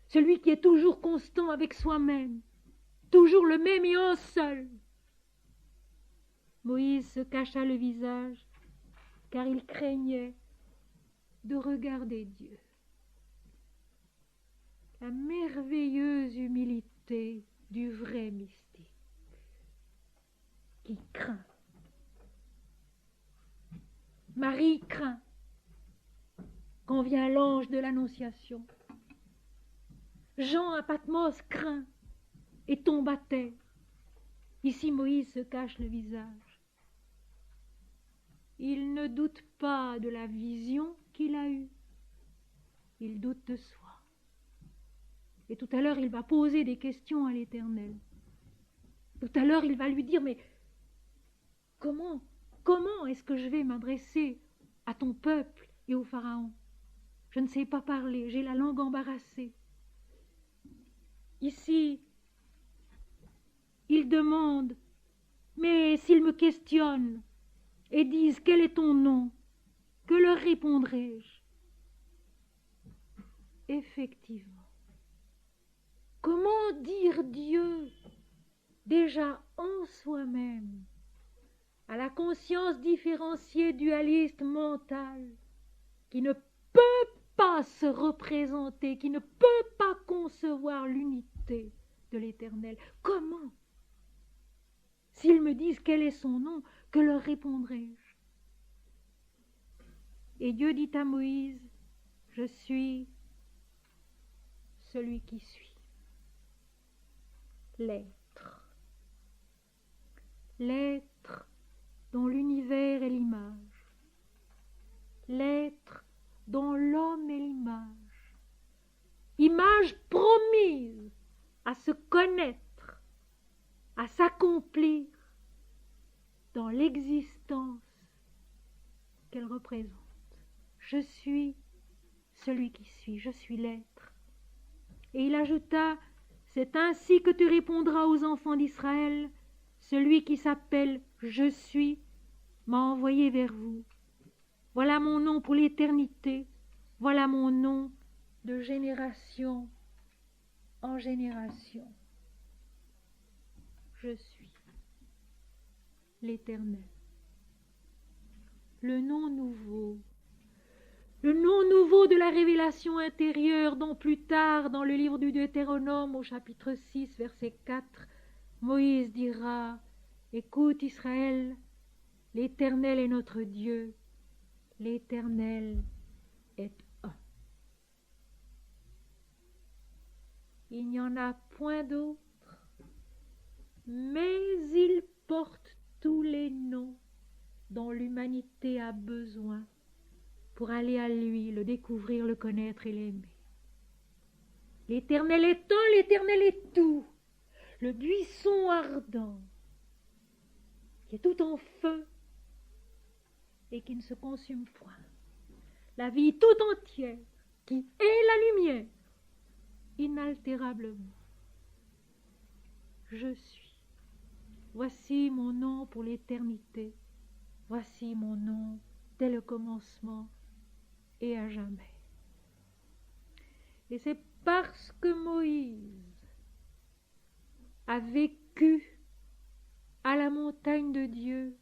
celui qui est toujours constant avec soi-même, toujours le même et un seul. Moïse se cacha le visage, car il craignait de regarder Dieu. La merveilleuse humilité du vrai mystique, qui craint. Marie craint quand vient l'ange de l'Annonciation. Jean à Patmos craint et tombe à terre. Ici Moïse se cache le visage. Il ne doute pas de la vision qu'il a eue. Il doute de soi. Et tout à l'heure, il va poser des questions à l'Éternel. Tout à l'heure, il va lui dire, mais comment est-ce que je vais m'adresser à ton peuple et au Pharaon? Je ne sais pas parler, j'ai la langue embarrassée. Ici, il demande, mais s'ils me questionnent et disent, quel est ton nom? Que leur répondrai-je? Effectivement. Comment dire Dieu déjà en soi-même, à la conscience différenciée dualiste mentale, qui ne peut pas se représenter, qui ne peut pas concevoir l'unité de l'Éternel? Comment? S'ils me disent quel est son nom, que leur répondrai-je? Et Dieu dit à Moïse, je suis celui qui suis. L'être. L'être dont l'univers est l'image. L'être dont l'homme est l'image. Image promise à se connaître, à s'accomplir dans l'existence qu'elle représente. Je suis celui qui suis, je suis l'être. Et il ajouta, c'est ainsi que tu répondras aux enfants d'Israël, celui qui s'appelle Je suis m'a envoyé vers vous. Voilà mon nom pour l'éternité, voilà mon nom de génération en génération. Je suis l'Éternel. Le nom nouveau de la révélation intérieure dont plus tard, dans le livre du Deutéronome, au chapitre 6, verset 4, Moïse dira, écoute Israël, l'Éternel est notre Dieu, l'Éternel est un. Il n'y en a point d'autre, mais il porte tous les noms dont l'humanité a besoin pour aller à lui, le découvrir, le connaître et l'aimer. L'Éternel est un, l'Éternel est tout. Le buisson ardent, qui est tout en feu et qui ne se consume point. La vie tout entière, qui est la lumière, inaltérablement. Je suis. Voici mon nom pour l'éternité. Voici mon nom dès le commencement et à jamais. Et c'est parce que Moïse a vécu à la montagne de Dieu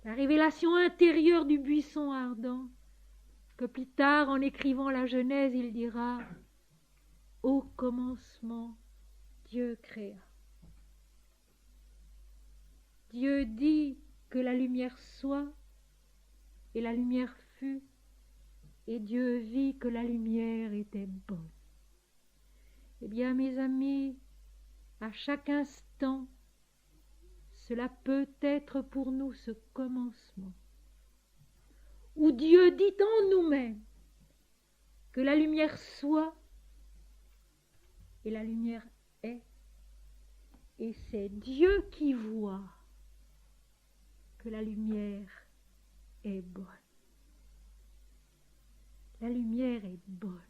la révélation intérieure du buisson ardent, que plus tard, en écrivant la Genèse, il dira « Au commencement, Dieu créa ». Dieu dit que la lumière soit, et la lumière fut, et Dieu vit que la lumière était bonne. Eh bien, mes amis, à chaque instant, cela peut être pour nous ce commencement, où Dieu dit en nous-mêmes que la lumière soit, et la lumière est, et c'est Dieu qui voit que la lumière est bonne. La lumière est bonne,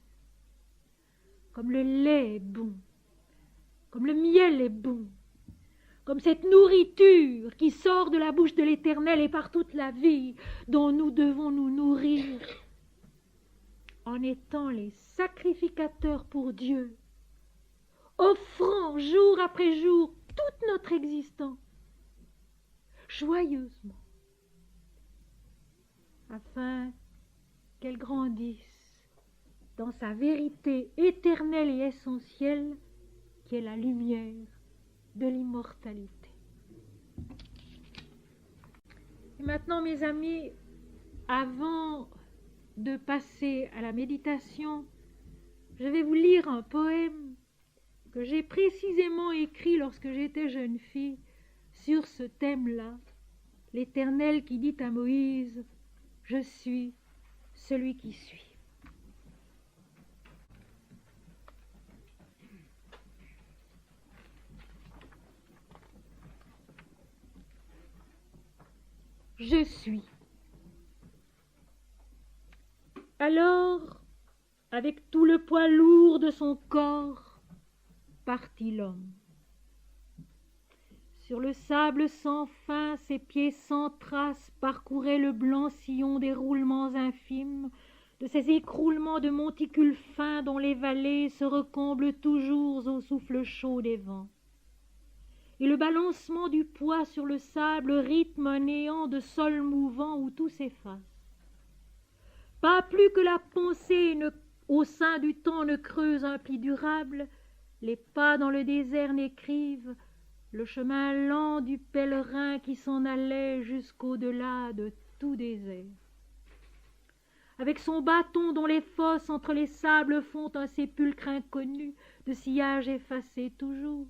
comme le lait est bon, comme le miel est bon, comme cette nourriture qui sort de la bouche de l'Éternel et par toute la vie dont nous devons nous nourrir en étant les sacrificateurs pour Dieu, offrant jour après jour toute notre existence, joyeusement, afin qu'elle grandisse dans sa vérité éternelle et essentielle, qui est la lumière de l'immortalité. Et maintenant, mes amis, avant de passer à la méditation, je vais vous lire un poème que j'ai précisément écrit lorsque j'étais jeune fille sur ce thème-là, l'Éternel qui dit à Moïse « Je suis celui qui suis ». Je suis. Alors, avec tout le poids lourd de son corps, partit l'homme. Sur le sable sans fin, ses pieds sans trace parcouraient le blanc sillon des roulements infimes, de ces écroulements de monticules fins dont les vallées se recomblent toujours au souffle chaud des vents. Et le balancement du poids sur le sable rythme un néant de sol mouvant où tout s'efface. Pas plus que la pensée au sein du temps ne creuse un pli durable, les pas dans le désert n'écrivent le chemin lent du pèlerin qui s'en allait jusqu'au-delà de tout désert. Avec son bâton dont les fosses entre les sables font un sépulcre inconnu, de sillage effacé toujours,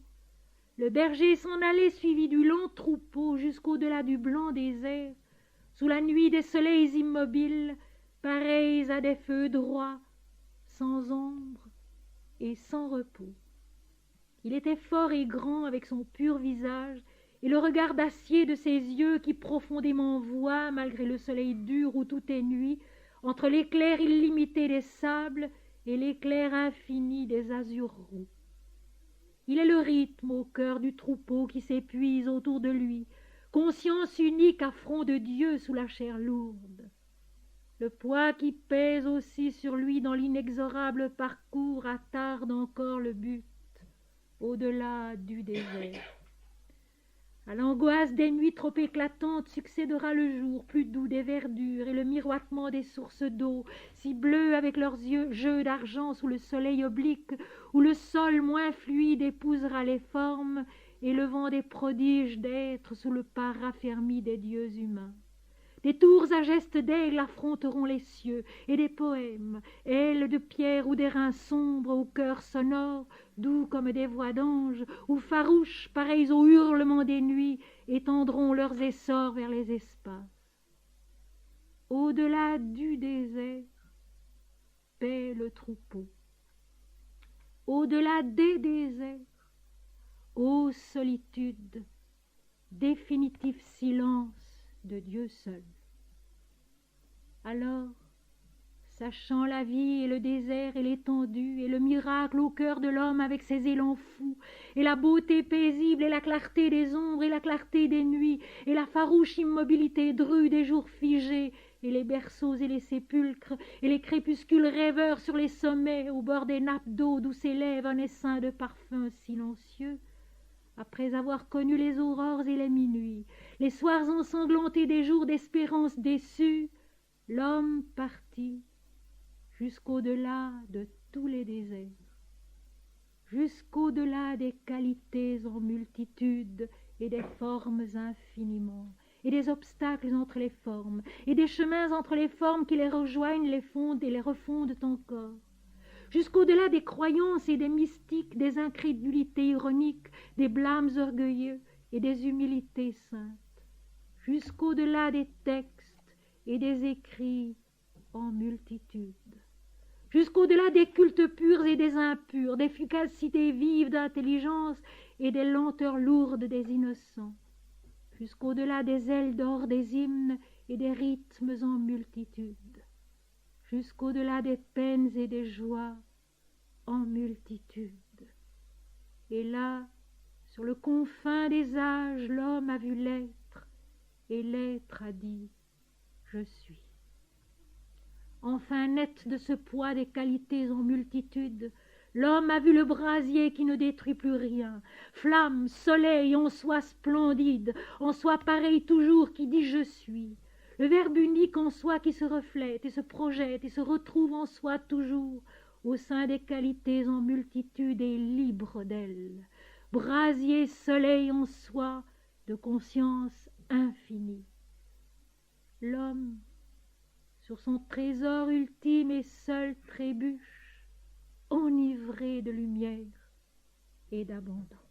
le berger s'en allait suivi du long troupeau jusqu'au-delà du blanc désert, sous la nuit des soleils immobiles, pareils à des feux droits, sans ombre et sans repos. Il était fort et grand avec son pur visage et le regard d'acier de ses yeux qui profondément voient, malgré le soleil dur où tout est nuit, entre l'éclair illimité des sables et l'éclair infini des azurs roux. Il est le rythme au cœur du troupeau qui s'épuise autour de lui, conscience unique à front de Dieu sous la chair lourde. Le poids qui pèse aussi sur lui dans l'inexorable parcours attarde encore le but, au-delà du désert. À l'angoisse des nuits trop éclatantes succédera le jour plus doux des verdures et le miroitement des sources d'eau, si bleus avec leurs jeux d'argent sous le soleil oblique, où le sol moins fluide épousera les formes et le vent des prodiges d'être sous le pas raffermi des dieux humains. Des tours à gestes d'aigle affronteront les cieux, et des poèmes, ailes de pierre ou des reins sombres au cœur sonore, doux comme des voix d'anges, ou farouches, pareils au hurlement des nuits, étendront leurs essors vers les espaces. Au-delà du désert, paît le troupeau. Au-delà des déserts, ô solitude, définitif silence de Dieu seul. Alors, sachant la vie et le désert et l'étendue et le miracle au cœur de l'homme avec ses élans fous et la beauté paisible et la clarté des ombres et la clarté des nuits et la farouche immobilité drue des jours figés et les berceaux et les sépulcres, et les crépuscules rêveurs sur les sommets, au bord des nappes d'eau d'où s'élève un essaim de parfums silencieux, après avoir connu les aurores et les minuits, les soirs ensanglantés des jours d'espérance déçue, l'homme partit jusqu'au-delà de tous les déserts, jusqu'au-delà des qualités en multitude et des formes infiniment, et des obstacles entre les formes, et des chemins entre les formes qui les rejoignent, les fondent et les refondent encore, jusqu'au-delà des croyances et des mystiques, des incrédulités ironiques, des blâmes orgueilleux et des humilités saintes, jusqu'au-delà des textes et des écrits en multitude, jusqu'au-delà des cultes purs et des impurs, des fugacités vives d'intelligence et des lenteurs lourdes des innocents, jusqu'au-delà des ailes d'or des hymnes et des rythmes en multitude, jusqu'au-delà des peines et des joies en multitude. Et là, sur le confin des âges, l'homme a vu l'être, et l'être a dit « Je suis ». Enfin net de ce poids des qualités en multitude, l'homme a vu le brasier qui ne détruit plus rien, flamme, soleil en soi splendide, en soi pareil toujours qui dit « Je suis ». Le verbe unique en soi qui se reflète et se projette et se retrouve en soi toujours, au sein des qualités en multitude et libre d'elles. Brasier, soleil en soi, de conscience infinie. L'homme, sur son trésor ultime et seul trébuche, enivré de lumière et d'abondance.